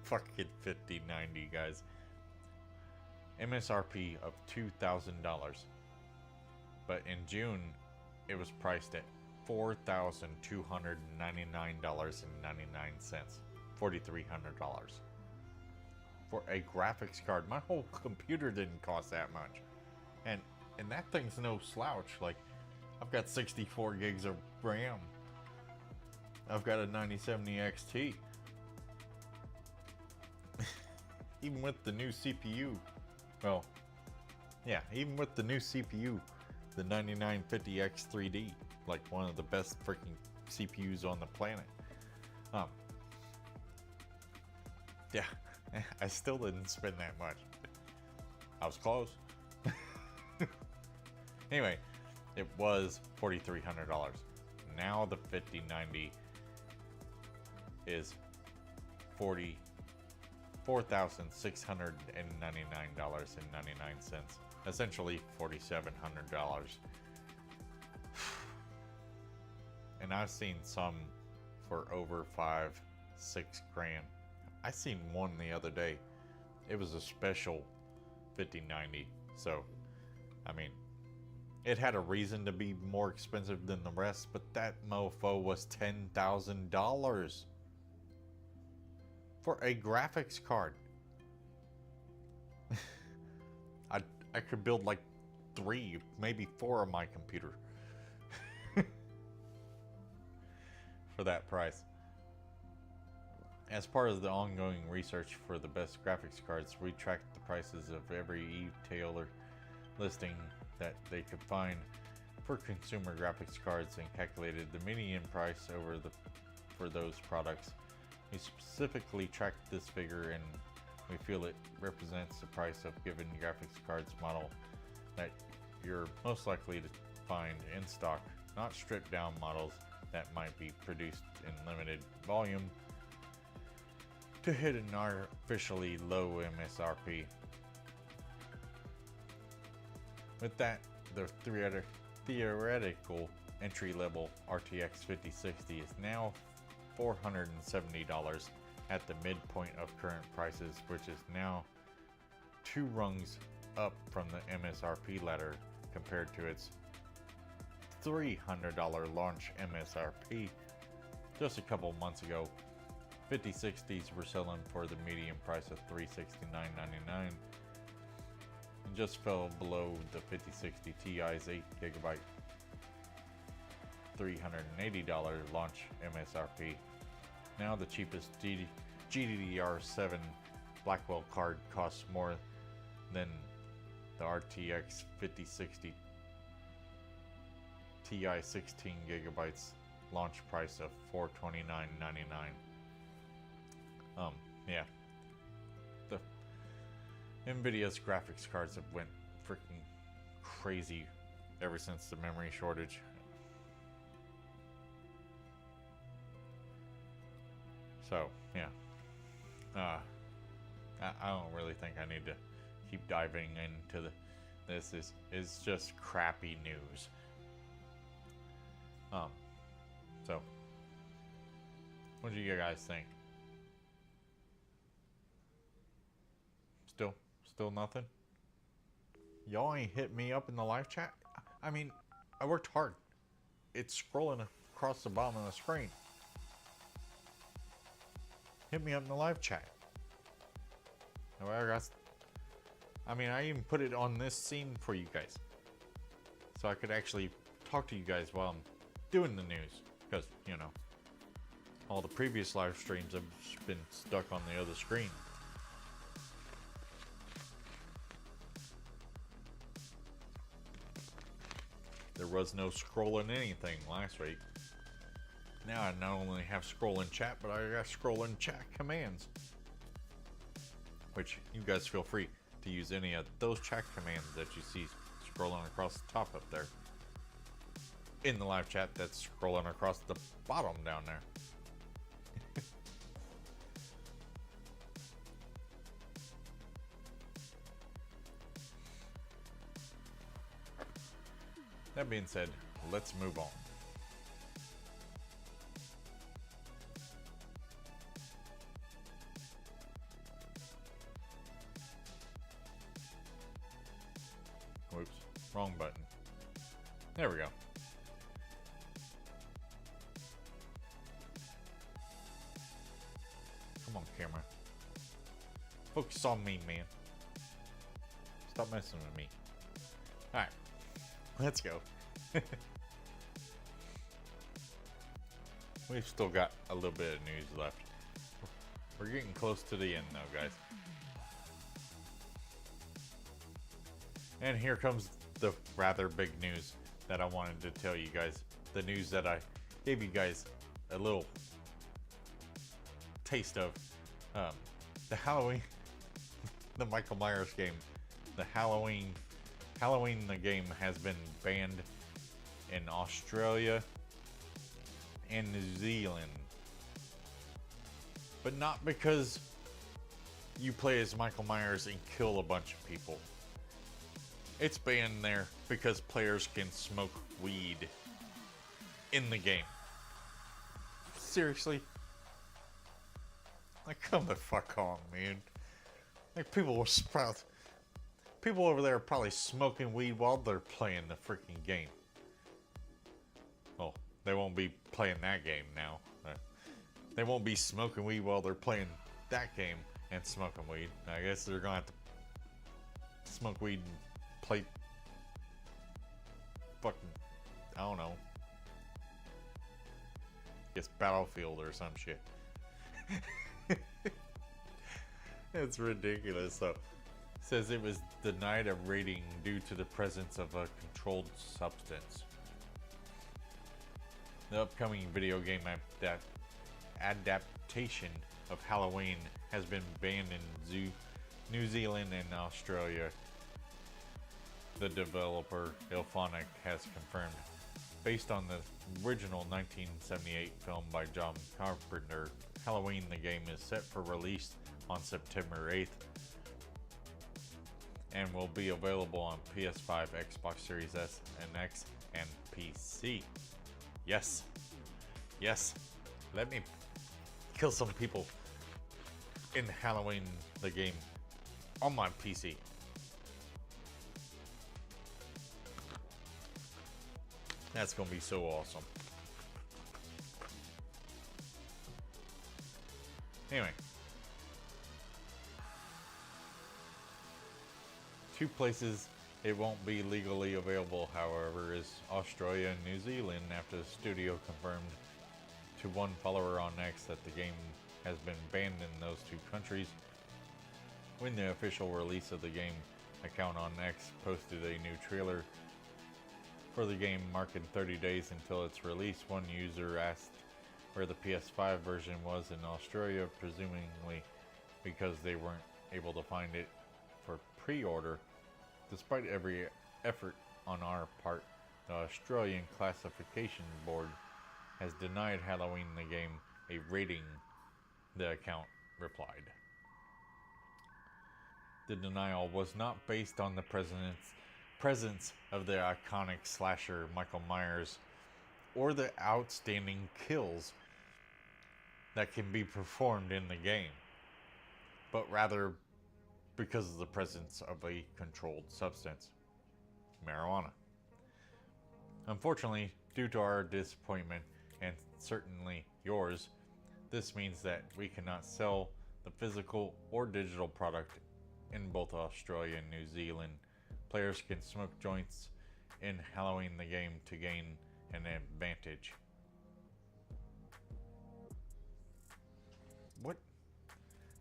fucking 5090, guys. MSRP of $2,000, but in June it was priced at $4,299.99, $4,300 for a graphics card. My whole computer didn't cost that much, and that thing's no slouch. Like, I've got 64 gigs of RAM. I've got a 9070 XT. Even with the new CPU. Well, yeah, even with the new CPU, the 9950X3D, like one of the best freaking CPUs on the planet. Yeah, I still didn't spend that much. I was close. Anyway, it was $4,300. Now the 5090 is $4,699.99, essentially $4,700. And I've seen some for over $5-6 grand. I seen one the other day. It was a special 5090, so I mean, it had a reason to be more expensive than the rest, but that mofo was $10,000 for a graphics card. I could build like 3, maybe 4 of my computer for that price. As part of the ongoing research for the best graphics cards, we tracked the prices of every e-tailer listing that they could find for consumer graphics cards and calculated the median price for those products. We specifically tracked this figure, and we feel it represents the price of given graphics cards model that you're most likely to find in stock, not stripped down models that might be produced in limited volume to hit an artificially low MSRP. With that, the theoretical entry-level RTX 5060 is now $470 at the midpoint of current prices, which is now 2 rungs up from the MSRP ladder compared to its $300 launch MSRP. Just a couple months ago, 5060s were selling for the median price of $369.99 and just fell below the 5060 Ti's 8GB $380 launch MSRP. Now the cheapest GDDR7 Blackwell card costs more than the RTX 5060 Ti 16GB launch price of $429.99. Yeah. The Nvidia's graphics cards have went freaking crazy ever since the memory shortage. So, yeah. I don't really think I need to keep diving into this. Is just crappy news. So, what do you guys think? Still nothing? Y'all ain't hit me up in the live chat? I mean, I worked hard. It's scrolling across the bottom of the screen. Hit me up in the live chat. I even put it on this scene for you guys. So I could actually talk to you guys while I'm doing the news. Because, you know, all the previous live streams have been stuck on the other screen. There was no scrolling anything last week. Now I not only have scrolling chat, but I got scrolling chat commands. Which you guys feel free to use any of those chat commands that you see scrolling across the top up there. In the live chat that's scrolling across the bottom down there. That being said, let's move on. Whoops, wrong button. There we go. Come on, camera. Focus on me, man. Stop messing with me. Alright, let's go. We've still got a little bit of news left. We're getting close to the end though, guys. And here comes the rather big news that I wanted to tell you guys. The news that I gave you guys a little taste of. The Halloween, the Michael Myers game, the Halloween the game has been banned in Australia and New Zealand. But not because you play as Michael Myers and kill a bunch of people. It's banned there because players can smoke weed in the game. Seriously? Like, come the fuck on, man. Like, people over there are probably smoking weed while they're playing the freaking game. Well, they won't be playing that game now. They won't be smoking weed while they're playing that game and smoking weed. I guess they're gonna have to smoke weed and play fucking, I don't know. Guess Battlefield or some shit. It's ridiculous. So, it says it was denied a rating due to the presence of a controlled substance. The upcoming video game adaptation of Halloween has been banned in New Zealand and Australia. The developer Ilphonic has confirmed. Based on the original 1978 film by John Carpenter, Halloween the game is set for release on September 8th and will be available on PS5, Xbox Series S and X, and PC. Yes. Yes. Let me kill some people in Halloween the game on my PC. That's gonna be so awesome. Anyway. 2 places it won't be legally available, however, is Australia and New Zealand, after the studio confirmed to one follower on X that the game has been banned in those 2 countries. When the official release of the game account on X posted a new trailer for the game marking 30 days until its release, one user asked where the PS5 version was in Australia, presumably because they weren't able to find it for pre-order. Despite every effort on our part, the Australian Classification Board has denied Halloween the game a rating, the account replied. The denial was not based on the presence of the iconic slasher Michael Myers or the outstanding kills that can be performed in the game, but rather because of the presence of a controlled substance, marijuana. Unfortunately, due to our disappointment, and certainly yours, this means that we cannot sell the physical or digital product in both Australia and New Zealand. Players can smoke joints in Halloween the game to gain an advantage.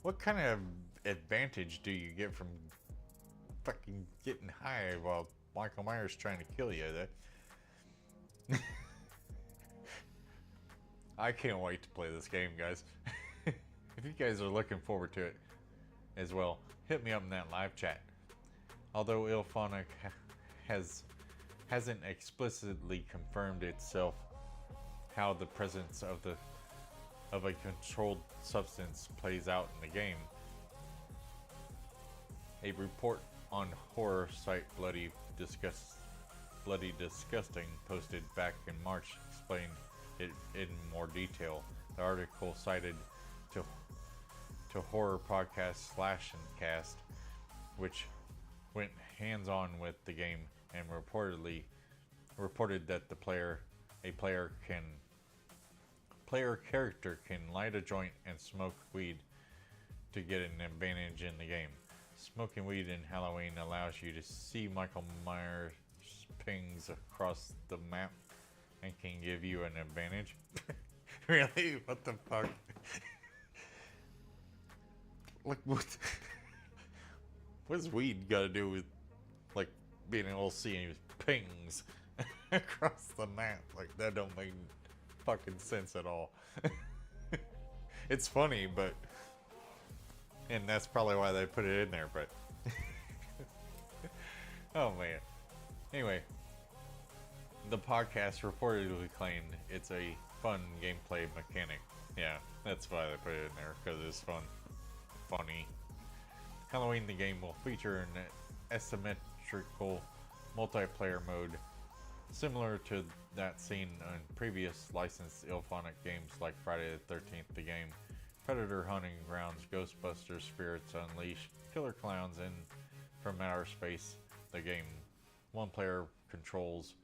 What kind of advantage do you get from fucking getting high while Michael Myers trying to kill you? I can't wait to play this game, guys. If you guys are looking forward to it as well, hit me up in that live chat. Although IllFonic hasn't explicitly confirmed itself how the presence of a controlled substance plays out in the game, a report on horror site Bloody Disgusting posted back in March explained it in more detail. The article cited to horror podcast Slash and Cast, which went hands-on with the game and reported that a player character can light a joint and smoke weed to get an advantage in the game. Smoking weed in Halloween allows you to see Michael Myers pings across the map and can give you an advantage. Really? What the fuck? Like, what's weed got to do with, like, being able to see his pings across the map? Like, that don't make fucking sense at all. It's funny, but, and that's probably why they put it in there, but oh man. Anyway, the podcast reportedly claimed it's a fun gameplay mechanic. Yeah, that's why they put it in there, because it's funny. Halloween the game will feature an asymmetrical multiplayer mode similar to that seen on previous licensed IllFonic games like Friday the 13th the game, Predator Hunting Grounds, Ghostbusters Spirits Unleashed, Killer Clowns, and from Outer Space the game. One player controls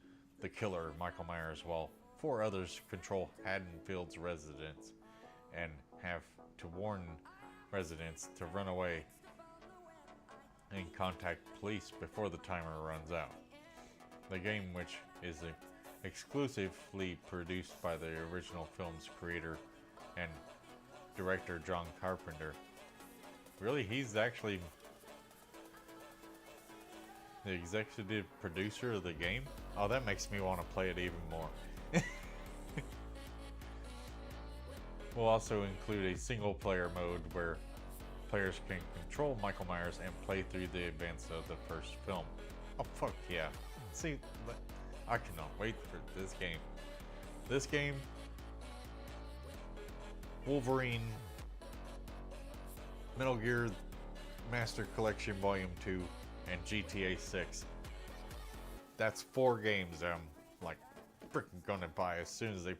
the killer, Michael Myers, while 4 others control Haddonfield's residents and have to warn residents to run away and contact police before the timer runs out. The game, which is exclusively produced by the original film's creator and director John Carpenter. Really, he's actually the executive producer of the game? Oh, that makes me want to play it even more. We'll also include a single player mode where players can control Michael Myers and play through the events of the first film. Oh, fuck yeah. See, I cannot wait for this game. This game, Wolverine, Metal Gear Master Collection Volume 2, and GTA 6. That's 4 games I'm like freaking gonna buy as soon as they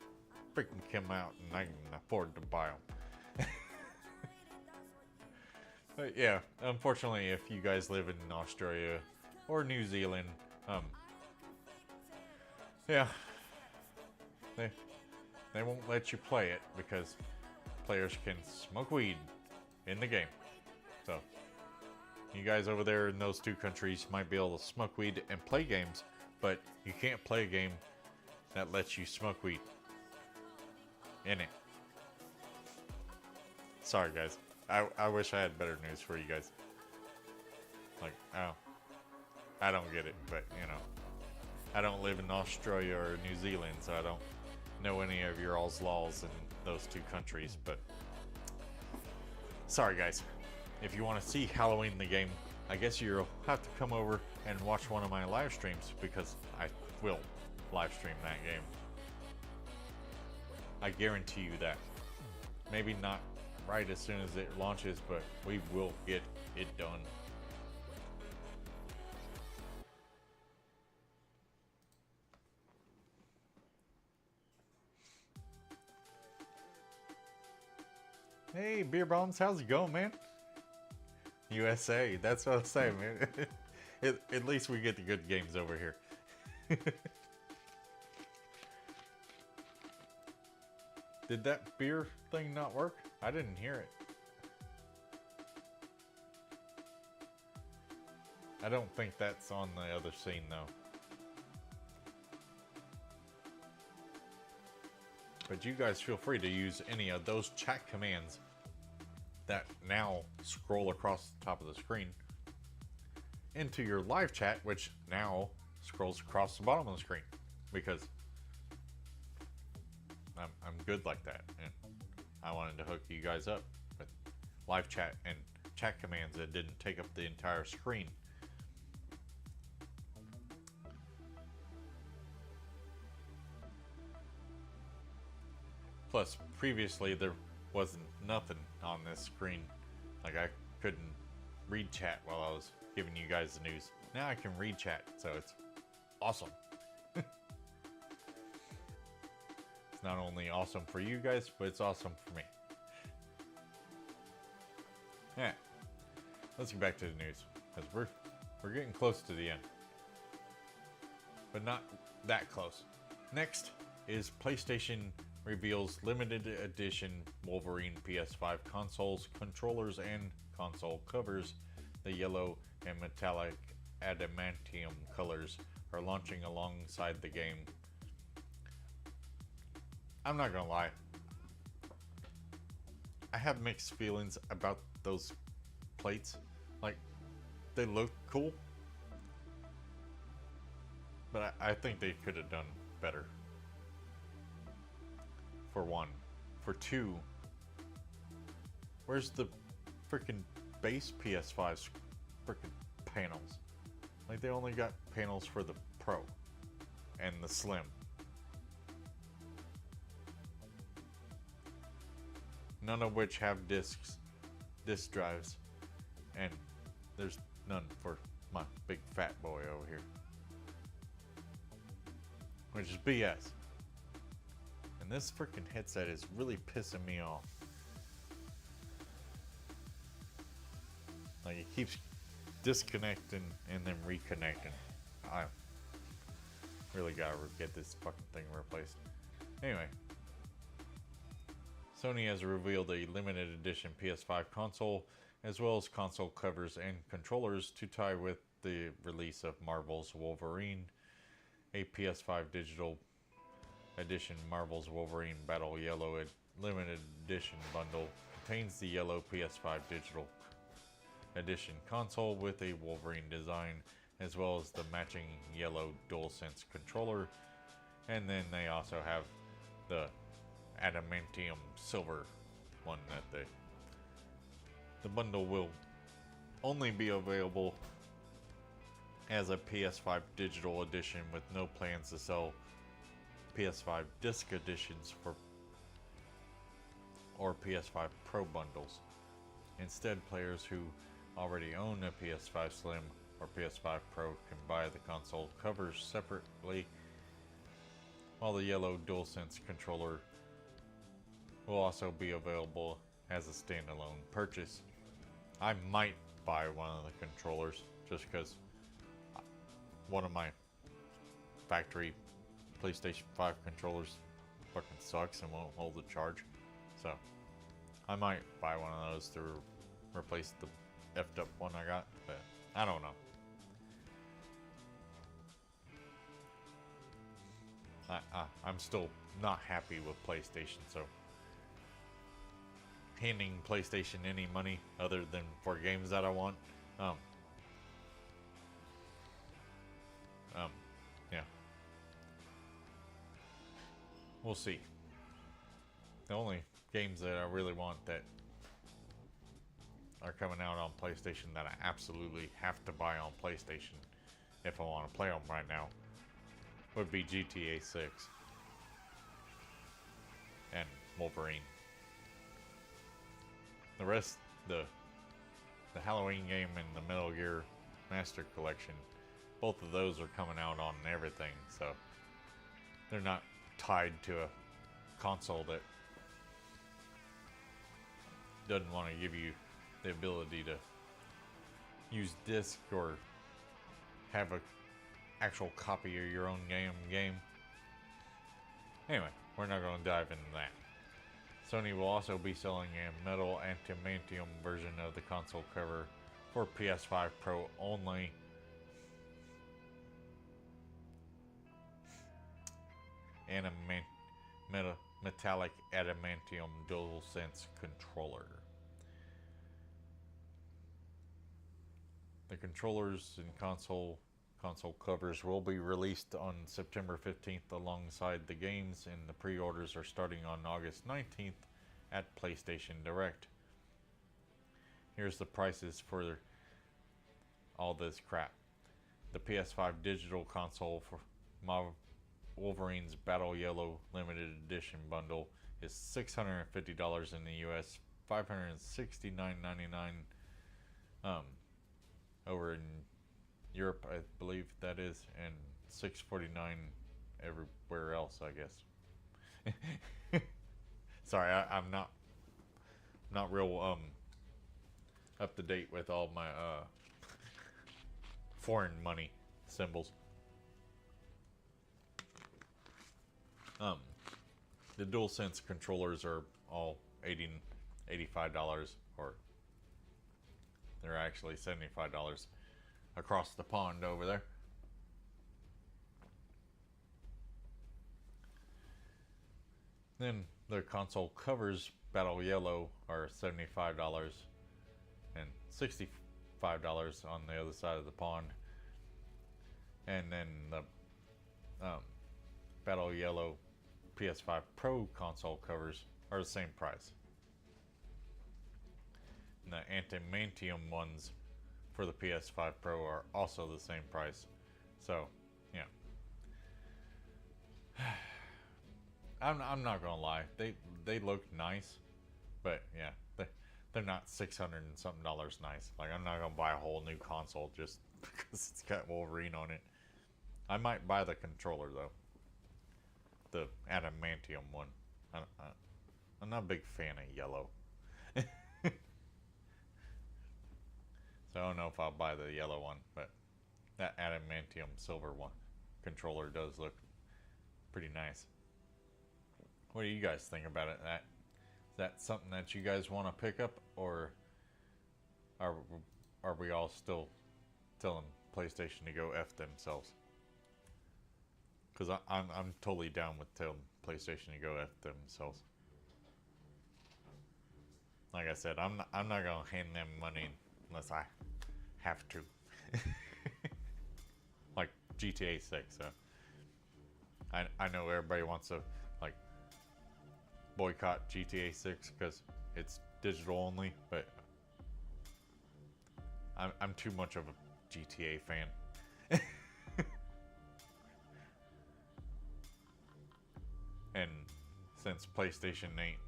freaking come out and I can afford to buy them. But yeah, unfortunately, if you guys live in Australia or New Zealand, yeah, they won't let you play it because players can smoke weed in the game. So you guys over there in those 2 countries might be able to smoke weed and play games, but you can't play a game that lets you smoke weed in it. Sorry guys, I wish I had better news for you guys. Like, oh, I don't get it, but you know, I don't live in Australia or New Zealand, so I don't know any of your all's laws in those 2 countries, but sorry guys. If you want to see Halloween the game, I guess you'll have to come over and watch one of my live streams, because I will live stream that game. I guarantee you that. Maybe not right as soon as it launches, but we will get it done. Hey, Beer Bombs, how's it going, man? USA. That's what I'm saying, man. At least we get the good games over here. Did that beer thing not work? I didn't hear it. I don't think that's on the other scene though. But you guys feel free to use any of those chat commands that now scroll across the top of the screen into your live chat, which now scrolls across the bottom of the screen, because I'm good like that, and I wanted to hook you guys up with live chat and chat commands that didn't take up the entire screen. Plus, previously there wasn't nothing on this screen. Like, I couldn't read chat while I was giving you guys the news. Now I can read chat, so it's awesome. It's not only awesome for you guys, but it's awesome for me. Yeah, let's get back to the news, because we're getting close to the end, but not that close. Next is PlayStation reveals limited edition Wolverine PS5 consoles, controllers, and console covers. The yellow and metallic adamantium colors are launching alongside the game. I'm not gonna lie, I have mixed feelings about those plates. Like, they look cool, but I think they could have done better. For one. For two, where's the freaking base PS5's freaking panels? Like, they only got panels for the Pro and the Slim. None of which have disk drives, and there's none for my big fat boy over here, which is BS. And this freaking headset is really pissing me off. Like, it keeps disconnecting and then reconnecting. I really gotta get this fucking thing replaced. Anyway, Sony has revealed a limited edition PS5 console, as well as console covers and controllers to tie with the release of Marvel's Wolverine. A PS5 digital edition Marvel's Wolverine Battle Yellow limited edition bundle contains the yellow PS5 digital edition console with a Wolverine design, as well as the matching yellow DualSense controller. And then they also have the adamantium silver one that the bundle will only be available as a PS5 digital edition, with no plans to sell PS5 disc editions or PS5 Pro bundles. Instead, players who already own a PS5 Slim or PS5 Pro can buy the console covers separately, while the yellow DualSense controller will also be available as a standalone purchase. I might buy one of the controllers just because one of my factory PlayStation 5 controllers fucking sucks and won't hold the charge. So I might buy one of those to replace the effed up one I got, but I don't know. I'm still not happy with PlayStation, so handing PlayStation any money other than for games that I want, yeah, we'll see. The only games that I really want that are coming out on PlayStation that I absolutely have to buy on PlayStation if I want to play them right now would be GTA 6 and Wolverine. The rest, the Halloween game and the Metal Gear Master Collection, both of those are coming out on everything, so they're not tied to a console that doesn't want to give you the ability to use disc or have a actual copy of your own game. Anyway, we're not going to dive into that. Sony will also be selling a metal adamantium version of the console cover for PS5 Pro only. And a metallic adamantium DualSense controller. The controllers and console covers will be released on September 15th alongside the games, and the pre-orders are starting on August 19th at PlayStation Direct. Here's the prices for all this crap. The PS5 digital console for Wolverine's Battle Yellow limited edition bundle is $650 in the US, $569.99 over in Europe, I believe that is, and $649 everywhere else, I guess. Sorry, I'm not real up to date with all my foreign money symbols. The DualSense controllers are all $85, or they're actually $75 across the pond over there. Then the console covers, Battle Yellow, are $75 and $65 on the other side of the pond. And then the Battle Yellow PS5 Pro console covers are the same price. And the adamantium ones for the PS5 Pro are also the same price. So, yeah. I'm not gonna lie, they look nice, but yeah, they're not $600 and something nice. Like, I'm not gonna buy a whole new console just because it's got Wolverine on it. I might buy the controller though, the adamantium one. I'm not a big fan of yellow. So I don't know if I'll buy the yellow one, but that adamantium silver one controller does look pretty nice. What do you guys think about it? Is that something that you guys want to pick up, or are we all still telling PlayStation to go F themselves? Because I'm totally down with telling PlayStation to go F themselves. Like I said, I'm not gonna hand them money unless I have to. Like GTA 6. So I know everybody wants to like boycott GTA 6 because it's digital only, but I'm too much of a GTA fan. And since PlayStation ain't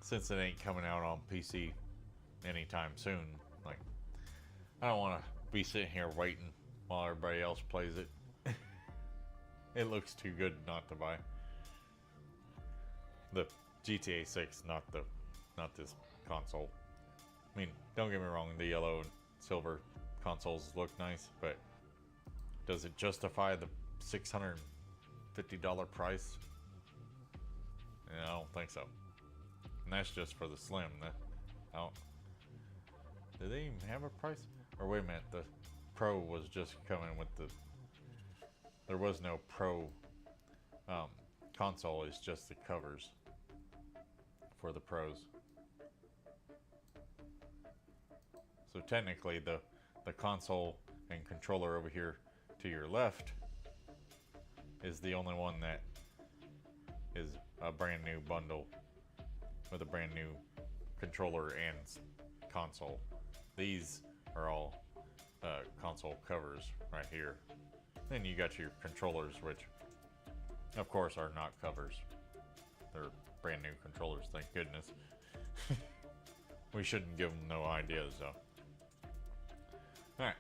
since it ain't coming out on PC anytime soon, like, I don't want to be sitting here waiting while everybody else plays it. It looks too good not to buy. The GTA 6, not this console. I mean, don't get me wrong, the yellow and silver consoles look nice, but does it justify the $650 price? Yeah, I don't think so. And that's just for the Slim. Did they even have a price? Or wait a minute, the Pro was just coming with the... There was no Pro console, it's just the covers for the Pros. So technically the console and controller over here to your left is the only one that is a brand new bundle with a brand new controller and console. These are all console covers right here. Then you got your controllers, which of course are not covers. They're brand new controllers, thank goodness. We shouldn't give them no ideas though. Alright,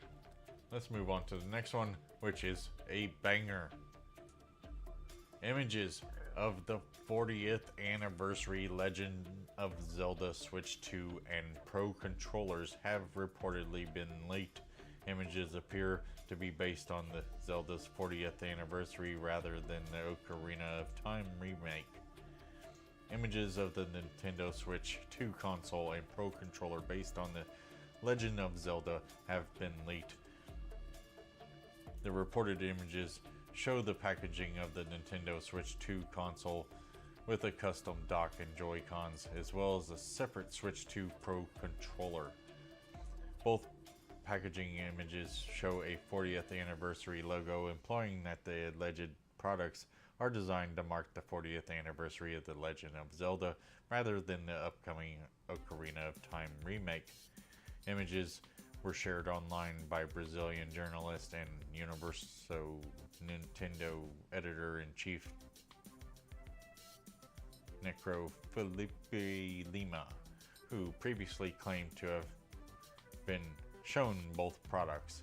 let's move on to the next one, which is a banger. Images of the 40th anniversary Legend of Zelda Switch 2 and Pro controllers have reportedly been leaked. Images appear to be based on the Zelda's 40th anniversary rather than the Ocarina of Time remake. Images of the Nintendo Switch 2 console and Pro controller based on the Legend of Zelda have been leaked. The reported images show the packaging of the Nintendo Switch 2 console with a custom dock and Joy-Cons, as well as a separate Switch 2 Pro controller. Both packaging images show a 40th anniversary logo, implying that the alleged products are designed to mark the 40th anniversary of The Legend of Zelda rather than the upcoming Ocarina of Time remake. Images were shared online by Brazilian journalist and Universo Nintendo editor-in-chief Necro Felipe Lima, who previously claimed to have been shown both products.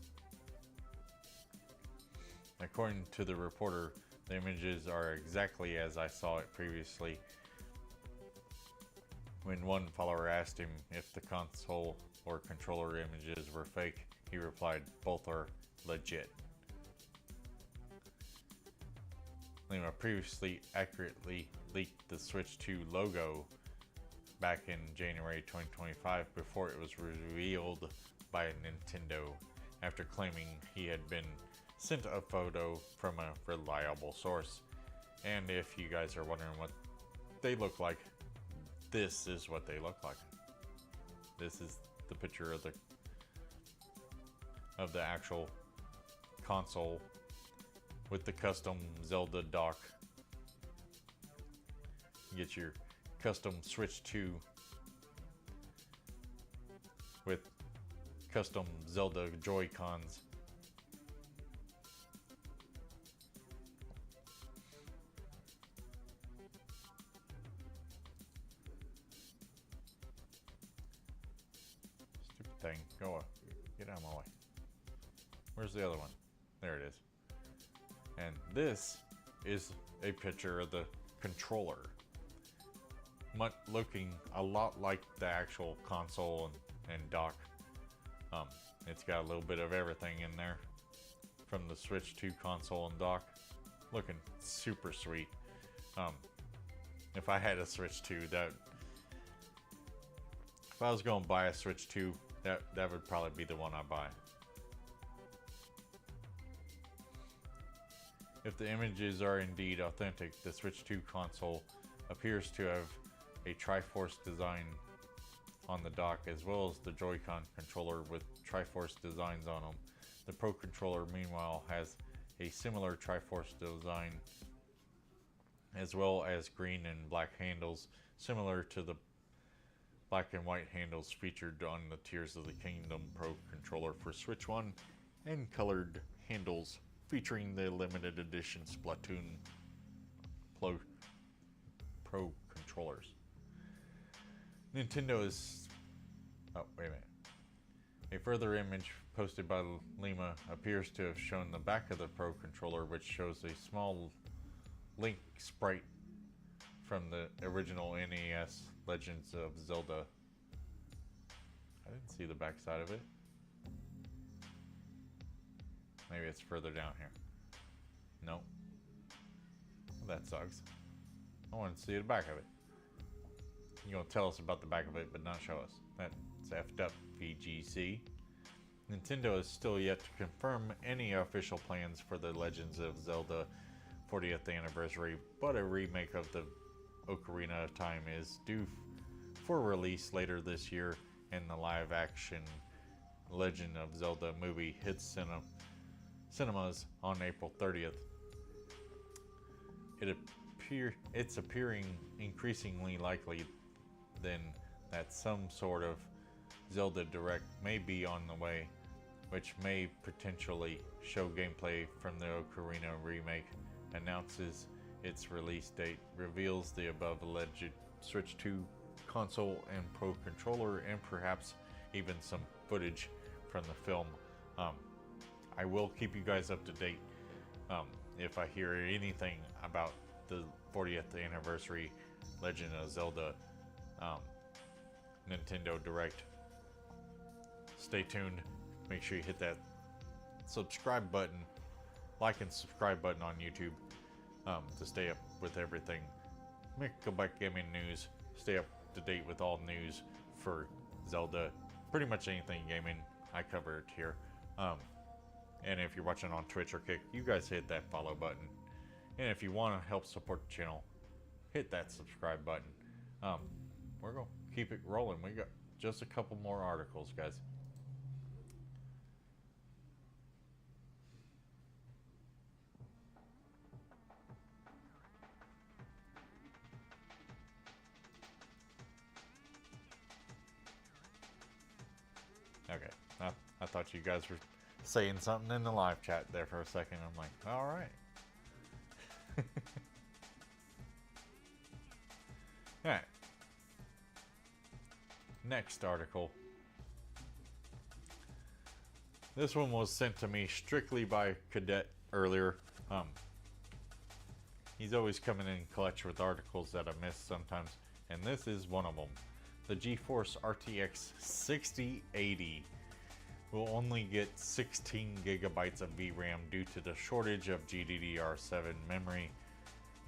According to the reporter, the images are exactly as I saw it previously. When one follower asked him if the console or controller images were fake, he replied, "Both are legit." Lima previously accurately leaked the Switch 2 logo back in January 2025 before it was revealed by Nintendo, after claiming he had been sent a photo from a reliable source. And if you guys are wondering what they look like, this is what they look like. This is the picture of the actual console with the custom Zelda dock. You get your custom Switch 2 with custom Zelda Joy-Cons. Stupid thing. Go up. Get out of my way. Where's the other one? There it is. And this is a picture of the controller. Looking a lot like the actual console and dock. It's got a little bit of everything in there from the Switch 2 console and dock. Looking super sweet. If I had a Switch 2, if I was going to buy a Switch 2, that would probably be the one I buy. If the images are indeed authentic, the Switch 2 console appears to have a Triforce design on the dock, as well as the Joy-Con controller with Triforce designs on them. The Pro controller, meanwhile, has a similar Triforce design, as well as green and black handles, similar to the black and white handles featured on the Tears of the Kingdom Pro controller for Switch 1, and colored handles featuring the limited edition Splatoon Pro controllers. Nintendo is... Oh, wait a minute. A further image posted by Lima appears to have shown the back of the Pro controller, which shows a small Link sprite from the original NES Legends of Zelda. I didn't see the back side of it. Maybe it's further down here. No. Well, that sucks. I want to see the back of it. You're going to tell us about the back of it, but not show us. That's effed up, VGC. Nintendo is still yet to confirm any official plans for the Legends of Zelda 40th anniversary, but a remake of the Ocarina of Time is due for release later this year, and the live-action Legend of Zelda movie hits cinemas on April 30th. It's appearing increasingly likely then that some sort of Zelda Direct may be on the way, which may potentially show gameplay from the Ocarina remake, announces its release date, reveals the above alleged Switch 2 console and Pro controller, and perhaps even some footage from the film. I will keep you guys up to date if I hear anything about the 40th anniversary Legend of Zelda um, Nintendo Direct. Stay tuned. Make sure you hit that subscribe button, like and subscribe button on YouTube to stay up with everything. Megabyte Gaming News. Stay up to date with all news for Zelda. Pretty much anything gaming, I cover it here. And if you're watching on Twitch or Kick, you guys hit that follow button. And if you want to help support the channel, hit that subscribe button. We're going to keep it rolling. We got just a couple more articles, guys. Okay, I thought you guys were saying something in the live chat there for a second. I'm like, all right. All right. Next article. This one was sent to me strictly by Cadet earlier. He's always coming in clutch with articles that I miss sometimes, and this is one of them. The GeForce RTX 6080 will only get 16 gigabytes of VRAM due to the shortage of GDDR7 memory.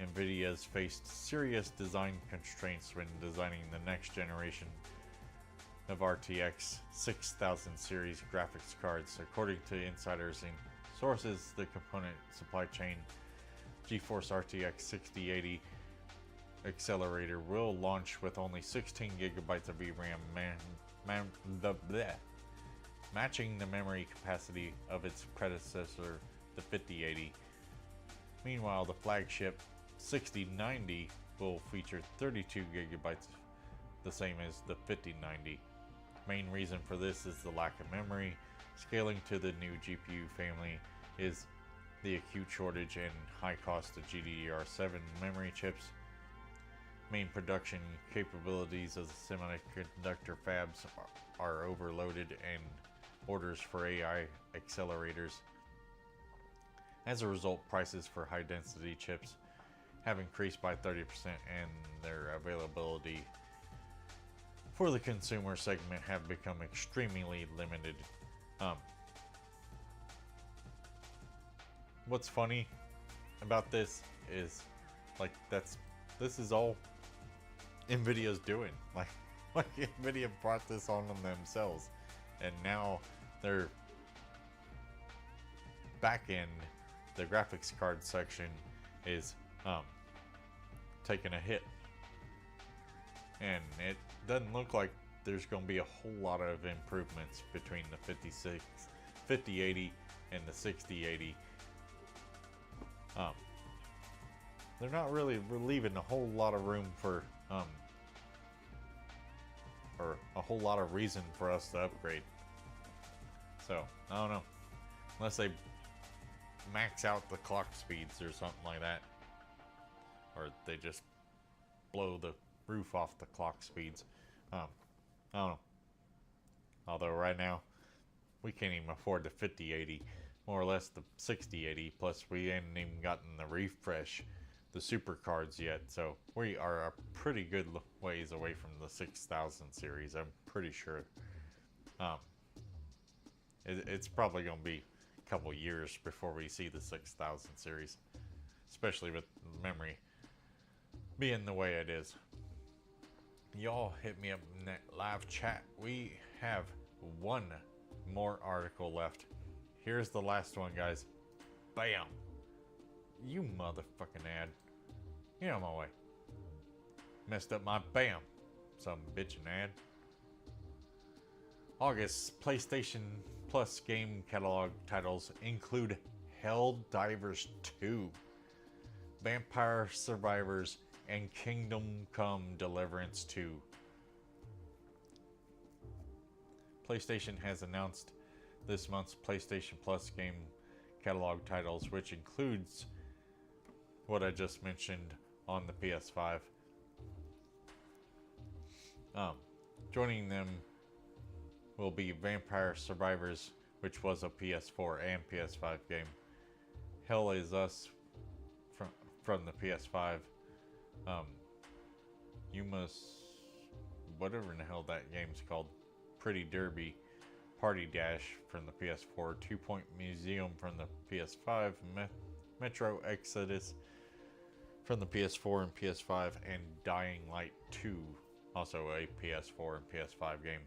Nvidia's faced serious design constraints when designing the next generation of RTX 6000 series graphics cards. According to insiders and sources, the component supply chain GeForce RTX 6080 accelerator will launch with only 16 gigabytes of VRAM, matching the memory capacity of its predecessor, the 5080. Meanwhile, the flagship 6090 will feature 32 gigabytes, the same as the 5090. Main reason for this is the lack of memory. Scaling to the new GPU family is the acute shortage and high cost of GDDR7 memory chips. Main production capabilities of the semiconductor fabs are overloaded, and orders for AI accelerators. As a result, prices for high-density chips have increased by 30%, and their availability for the consumer segment have become extremely limited. What's funny about this is, like, this is all Nvidia's doing. Like Nvidia brought this on themselves, and now their back end, the graphics card section, is taking a hit, and it doesn't look like there's going to be a whole lot of improvements between the 5080 and the 6080. They're not really leaving a whole lot of room for or a whole lot of reason for us to upgrade. So I don't know, unless they max out the clock speeds or something like that, or they just blow the roof off the clock speeds. I don't know. Although right now we can't even afford the 5080, more or less the 6080. Plus we ain't even gotten the refresh, the super cards yet. So we are a pretty good ways away from the 6000 series. I'm pretty sure. It's probably going to be a couple years before we see the 6000 series, especially with memory being the way it is. Y'all hit me up in that live chat. We have one more article left. Here's the last one, guys. Bam! You motherfucking ad. Get out of my way. Messed up my bam. Some bitchin' ad. August PlayStation Plus game catalog titles include Helldivers 2, Vampire Survivors, and Kingdom Come Deliverance 2. PlayStation has announced this month's PlayStation Plus game catalog titles, which includes what I just mentioned on the PS5. Joining them will be Vampire Survivors, which was a PS4 and PS5 game. Hell Is Us from the PS5. You must, whatever in the hell that game's called, Pretty Derby, Party Dash from the PS4, 2 Point Museum from the PS5, Metro Exodus from the PS4 and PS5, and Dying Light 2, also a PS4 and PS5 game.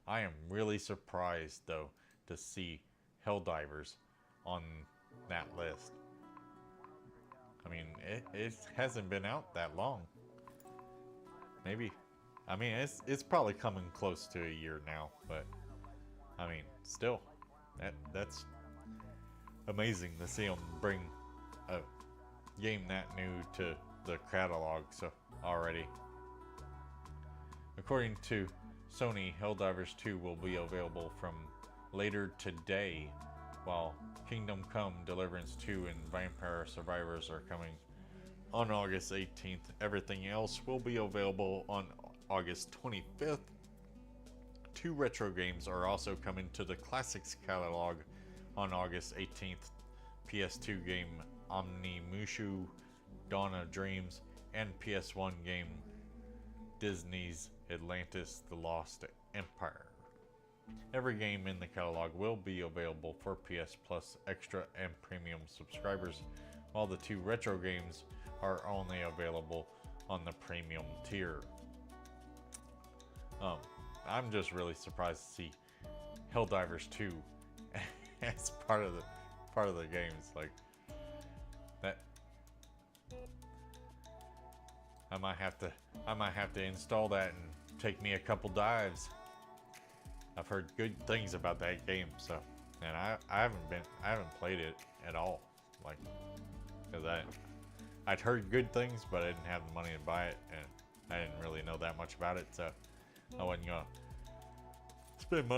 I am really surprised though to see Helldivers on that list. I mean, it hasn't been out that long. Maybe, I mean, it's probably coming close to a year now, but I mean, still, that's amazing to see them bring a game that new to the catalog so already. According to Sony, Helldivers 2 will be available from later today, while Kingdom Come, Deliverance 2, and Vampire Survivors are coming on August 18th. Everything else will be available on August 25th. 2 retro games are also coming to the Classics catalog on August 18th. PS2 game Omnimushu Dawn of Dreams, and PS1 game Disney's Atlantis The Lost Empire. Every game in the catalog will be available for PS Plus Extra and Premium subscribers, while the 2 retro games are only available on the Premium tier. I'm just really surprised to see Helldivers 2 as part of the games. Like that, I might have to install that and take me a couple dives. I've heard good things about that game, so, and I haven't played it at all, like, because I'd heard good things, but I didn't have the money to buy it, and I didn't really know that much about it, so I wasn't gonna spend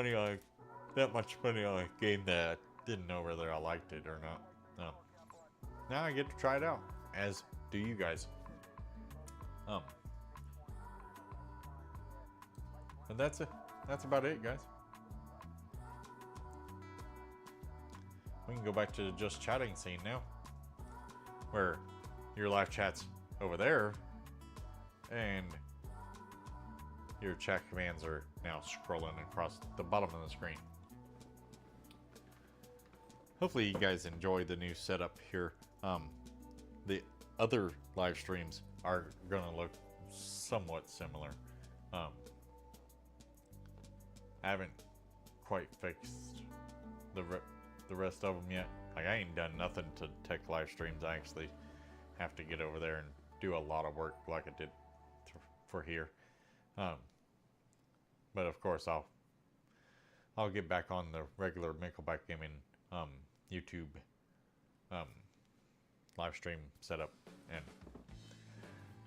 that much money on a game that I didn't know whether I liked it or not. No. Now I get to try it out, as do you guys. And that's it. That's about it, guys. We can go back to the just chatting scene now, where your live chat's over there, and your chat commands are now scrolling across the bottom of the screen. Hopefully you guys enjoy the new setup here. The other live streams are gonna look somewhat similar. I haven't quite fixed the rest of them yet. Like, I ain't done nothing to tech live streams. I actually have to get over there and do a lot of work like I did for here. But of course I'll get back on the regular Nickelback Gaming YouTube live stream setup and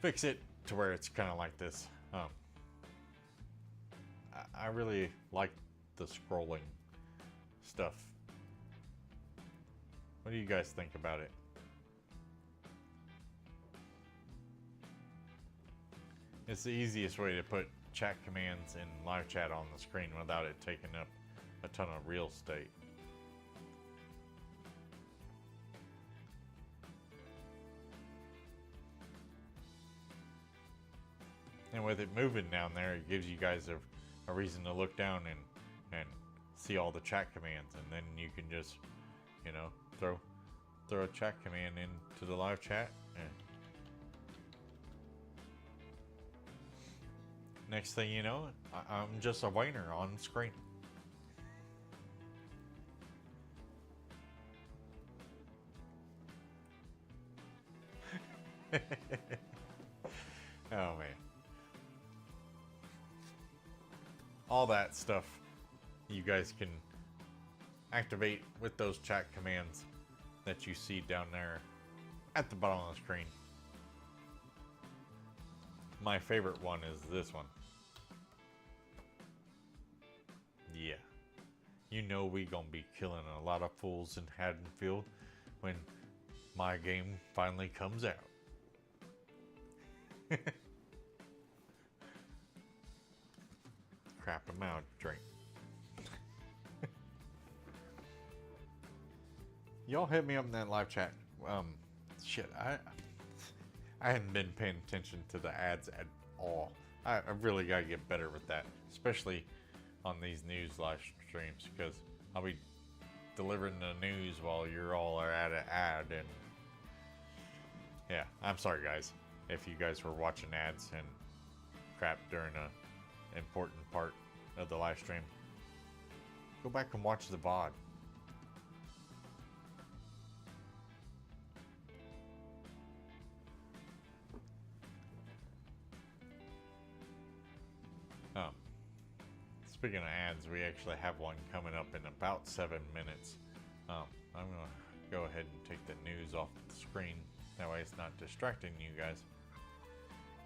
fix it to where it's kind of like this. I really like the scrolling stuff. What do you guys think about it? It's the easiest way to put chat commands in live chat on the screen without it taking up a ton of real estate. And with it moving down there, it gives you guys a reason to look down and see all the chat commands, and then you can just, you know, throw a chat command into the live chat, and next thing you know, I'm just a whiner on screen. Oh man. All that stuff you guys can activate with those chat commands that you see down there at the bottom of the screen. My favorite one is this one. Yeah. You know we gonna be killing a lot of fools in Haddonfield when my game finally comes out. Crap him out, drink. Y'all hit me up in that live chat. Shit, I hadn't been paying attention to the ads at all. I really gotta get better with that, especially on these news live streams, because I'll be delivering the news while you're all are at an ad, and yeah, I'm sorry guys if you guys were watching ads and crap during a important part of the live stream. Go back and watch the VOD. Speaking of ads, we actually have one coming up in about 7 minutes. I'm gonna go ahead and take the news off the screen. That way it's not distracting you guys.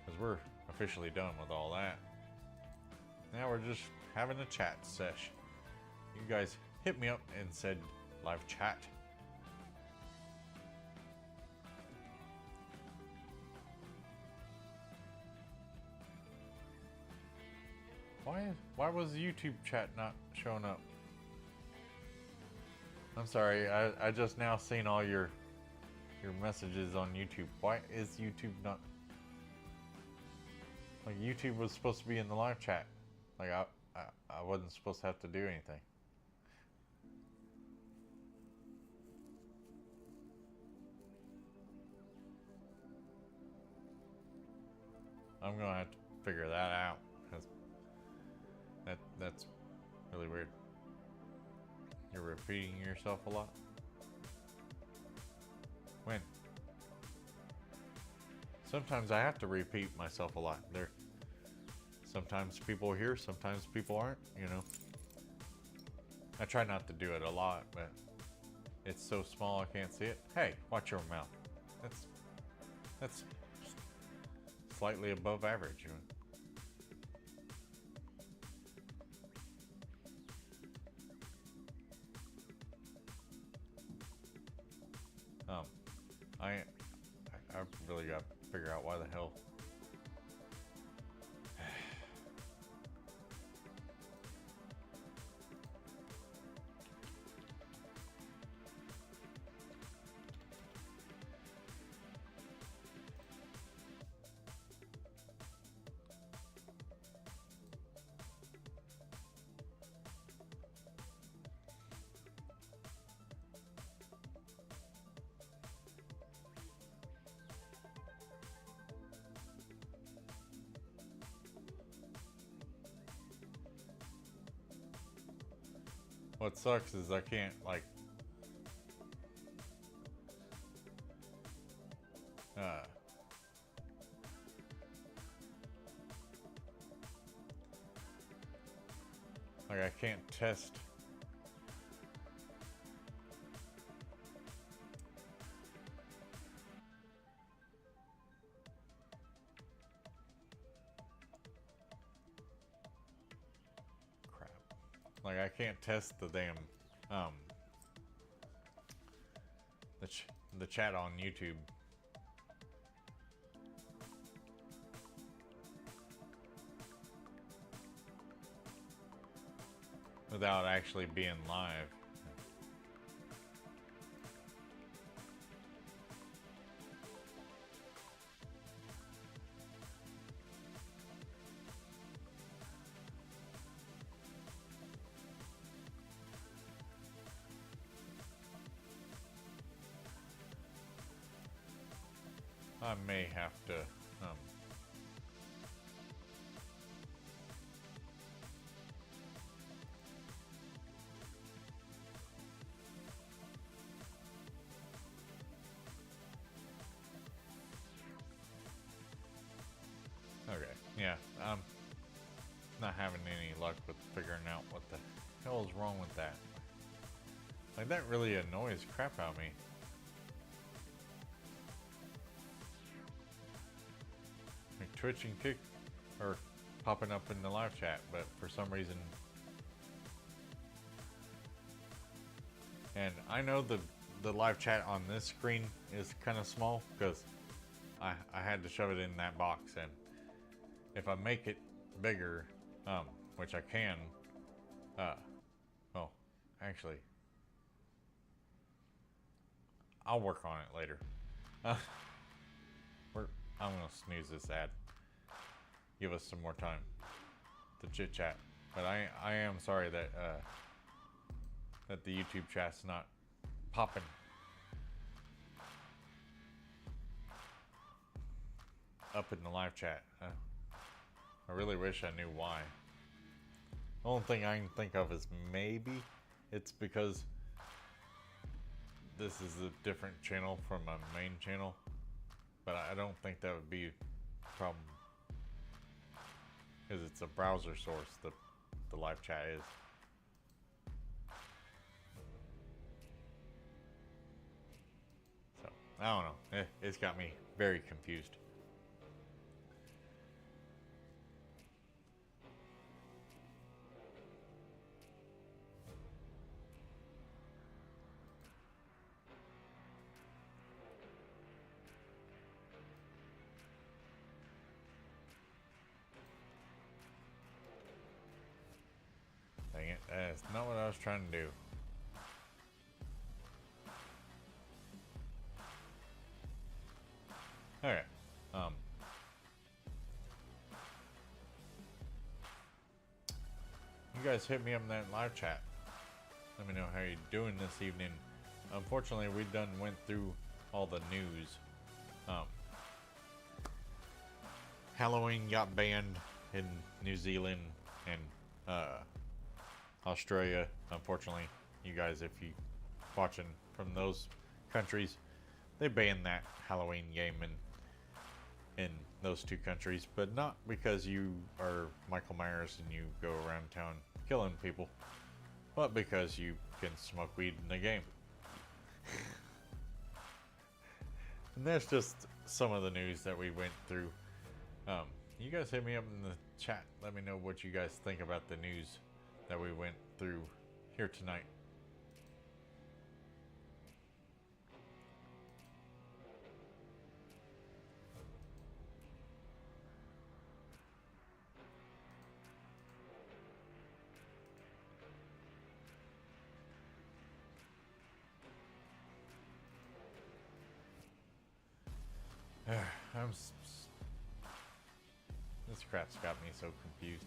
Because we're officially done with all that. Now we're just having a chat sesh. You guys hit me up and said live chat. Why was the YouTube chat not showing up? I'm sorry, I just now seen all your messages on YouTube. Why is YouTube not? Like, YouTube was supposed to be in the live chat. Like, I wasn't supposed to have to do anything. I'm gonna have to figure that out, because that's really weird. You're repeating yourself a lot? When? Sometimes I have to repeat myself a lot. Sometimes people are here, sometimes people aren't, you know. I try not to do it a lot, but it's so small I can't see it. Hey, watch your mouth. That's slightly above average. I've really got to figure out why the hell. What sucks is I can't, like, I can't test. Like, I can't test the damn, the chat on YouTube. Without actually being live. I may have to, okay, yeah, I'm not having any luck with figuring out what the hell is wrong with that. Like, that really annoys crap out of me. Like, Twitch and Kick are popping up in the live chat, but for some reason, and I know the live chat on this screen is kind of small because I had to shove it in that box, and if I make it bigger, which I can, well, actually, I'll work on it later. I'm gonna snooze this ad. Give us some more time to chit chat. But I am sorry that that the YouTube chat's not popping. Up in the live chat. I really wish I knew why. The only thing I can think of is maybe it's because this is a different channel from my main channel. But I don't think that would be a problem. Because it's a browser source, the live chat is. So, I don't know. It's got me very confused. Dang it, that's not what I was trying to do. Okay. You guys hit me up in that live chat. Let me know how you're doing this evening. Unfortunately, we done went through all the news. Halloween got banned in New Zealand and Australia. Unfortunately, you guys, if you watching from those countries, they banned that Halloween game in those two countries, but not because you are Michael Myers and you go around town killing people, but because you can smoke weed in the game. And that's just some of the news that we went through. You guys hit me up in the chat. Let me know what you guys think about the news that we went through here tonight. This crap's got me so confused.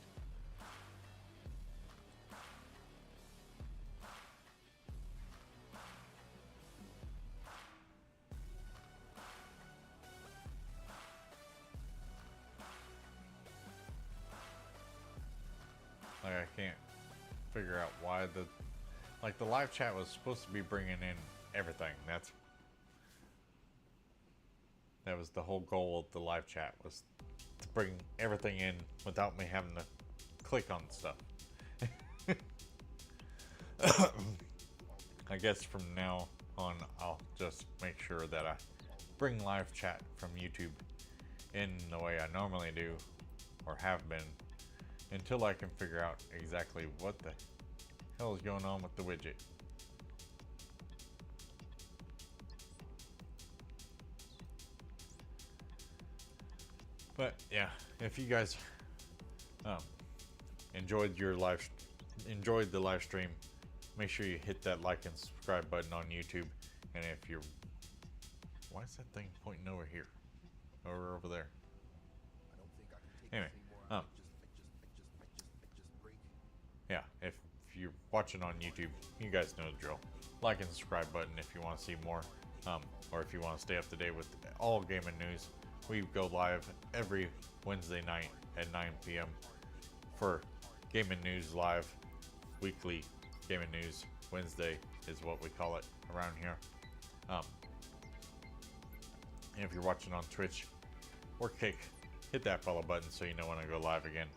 Like, I can't figure out why the live chat was supposed to be bringing in everything. That was the whole goal of the live chat, was to bring everything in without me having to click on stuff. I guess from now on, I'll just make sure that I bring live chat from YouTube in the way I normally do, or have been, until I can figure out exactly what the hell is going on with the widget. But yeah, if you guys enjoyed the live stream, make sure you hit that like and subscribe button on YouTube. And if you're, why is that thing pointing over here or over there? Anyway, yeah, if you're watching on YouTube, you guys know the drill. Like and subscribe button if you want to see more, or if you want to stay up to date with all gaming news. We go live every Wednesday night at 9 p.m. for Gaming News Live. Weekly Gaming News Wednesday is what we call it around here. And if you're watching on Twitch or Kick, hit that follow button so you know when I go live again,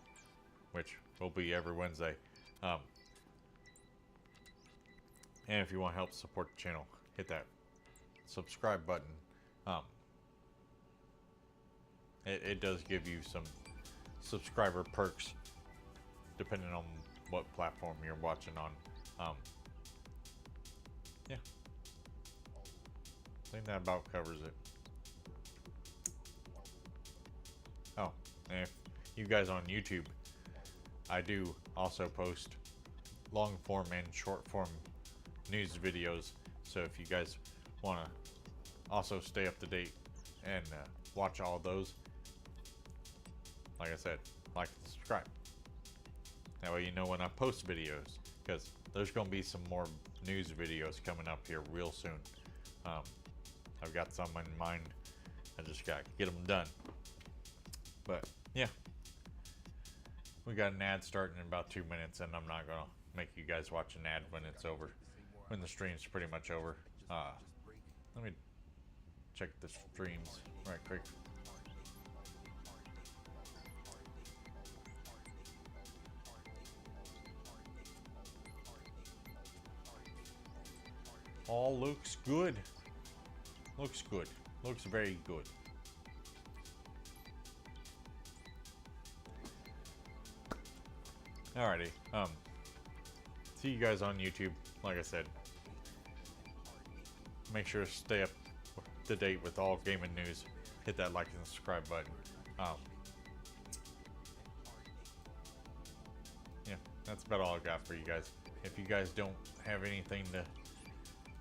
which will be every Wednesday. And if you want to help support the channel, hit that subscribe button. It does give you some subscriber perks depending on what platform you're watching on. Yeah, I think that about covers it. Oh, and if you guys on YouTube, I do also post long form and short form news videos, so if you guys want to also stay up to date and watch all those, like I said, like and subscribe. That way you know when I post videos, because there's going to be some more news videos coming up here real soon. I've got some in mind. I just got to get them done. But yeah, we got an ad starting in about 2 minutes, and I'm not going to make you guys watch an ad when it's over, when the stream's pretty much over. Let me check the streams right quick. All looks good. Looks good. Looks very good. Alrighty. See you guys on YouTube. Like I said, make sure to stay up to date with all gaming news. Hit that like and subscribe button. Yeah, that's about all I got for you guys. If you guys don't have anything to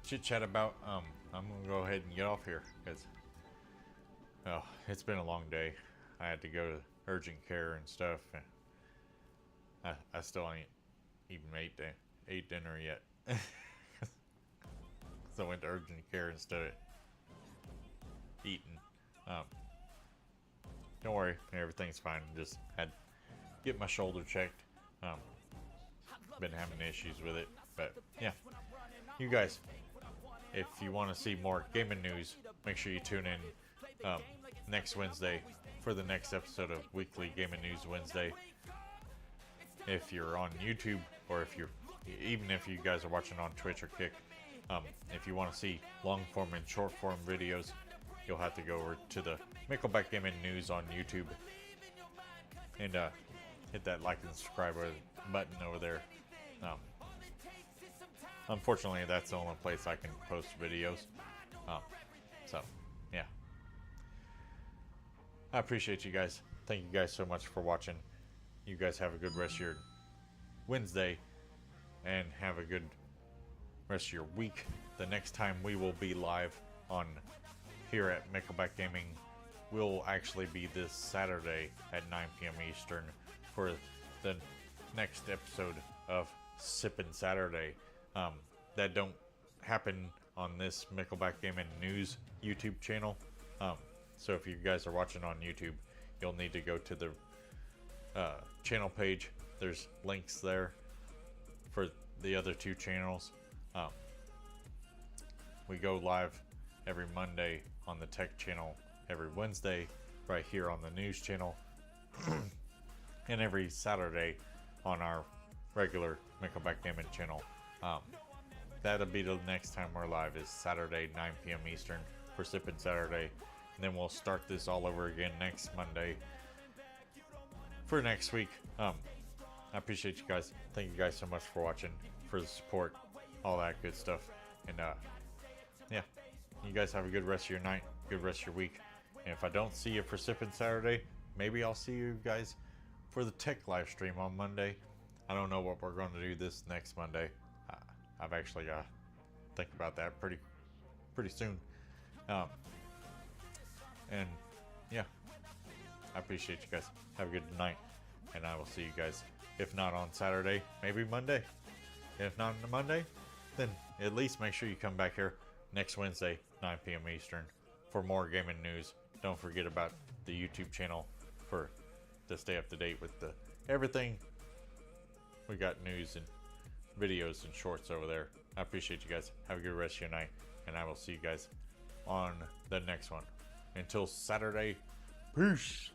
chit chat about, I'm gonna go ahead and get off here because it's been a long day. I had to go to urgent care and stuff, and I still ain't even ate dinner yet. So I went to urgent care instead of eating. Don't worry, everything's fine. Just had to get my shoulder checked. Been having issues with it, but yeah. You guys, if you want to see more gaming news, make sure you tune in next Wednesday for the next episode of Weekly Gaming News Wednesday. If you're on YouTube, or even if you guys are watching on Twitch or Kick, if you want to see long form and short form videos, you'll have to go over to the Nickelback Gaming News on YouTube and hit that like and subscribe button over there. Unfortunately, that's the only place I can post videos. So, yeah. I appreciate you guys. Thank you guys so much for watching. You guys have a good rest of your Wednesday, and have a good rest of your week. The next time we will be live on here at Nickelback Gaming will actually be this Saturday at 9 p.m. Eastern for the next episode of Sippin' Saturday. That don't happen on this Nickelback Gaming News YouTube channel. So if you guys are watching on YouTube, you'll need to go to the channel page. There's links there for the other two channels. We go live every Monday on the tech channel, every Wednesday right here on the news channel, and every Saturday on our regular Nickelback Gaming channel. That'll be the next time we're live, is Saturday 9 p.m. Eastern for Sippin' Saturday, and then we'll start this all over again next Monday for next week. I appreciate you guys. Thank you guys so much for watching, for the support, all that good stuff. And yeah, you guys have a good rest of your night, good rest of your week. And if I don't see you for Sippin' Saturday, maybe I'll see you guys for the tech live stream on Monday. I don't know what we're going to do this next Monday. I've actually got to think about that pretty soon. And yeah, I appreciate you guys. Have a good night, and I will see you guys, if not on Saturday, maybe Monday. If not on Monday, then at least make sure you come back here next Wednesday, 9 p.m. Eastern, for more gaming news. Don't forget about the YouTube channel to stay up to date with everything. We got news and videos and shorts over there. I appreciate you guys. Have a good rest of your night, and I will see you guys on the next one. Until Saturday, peace.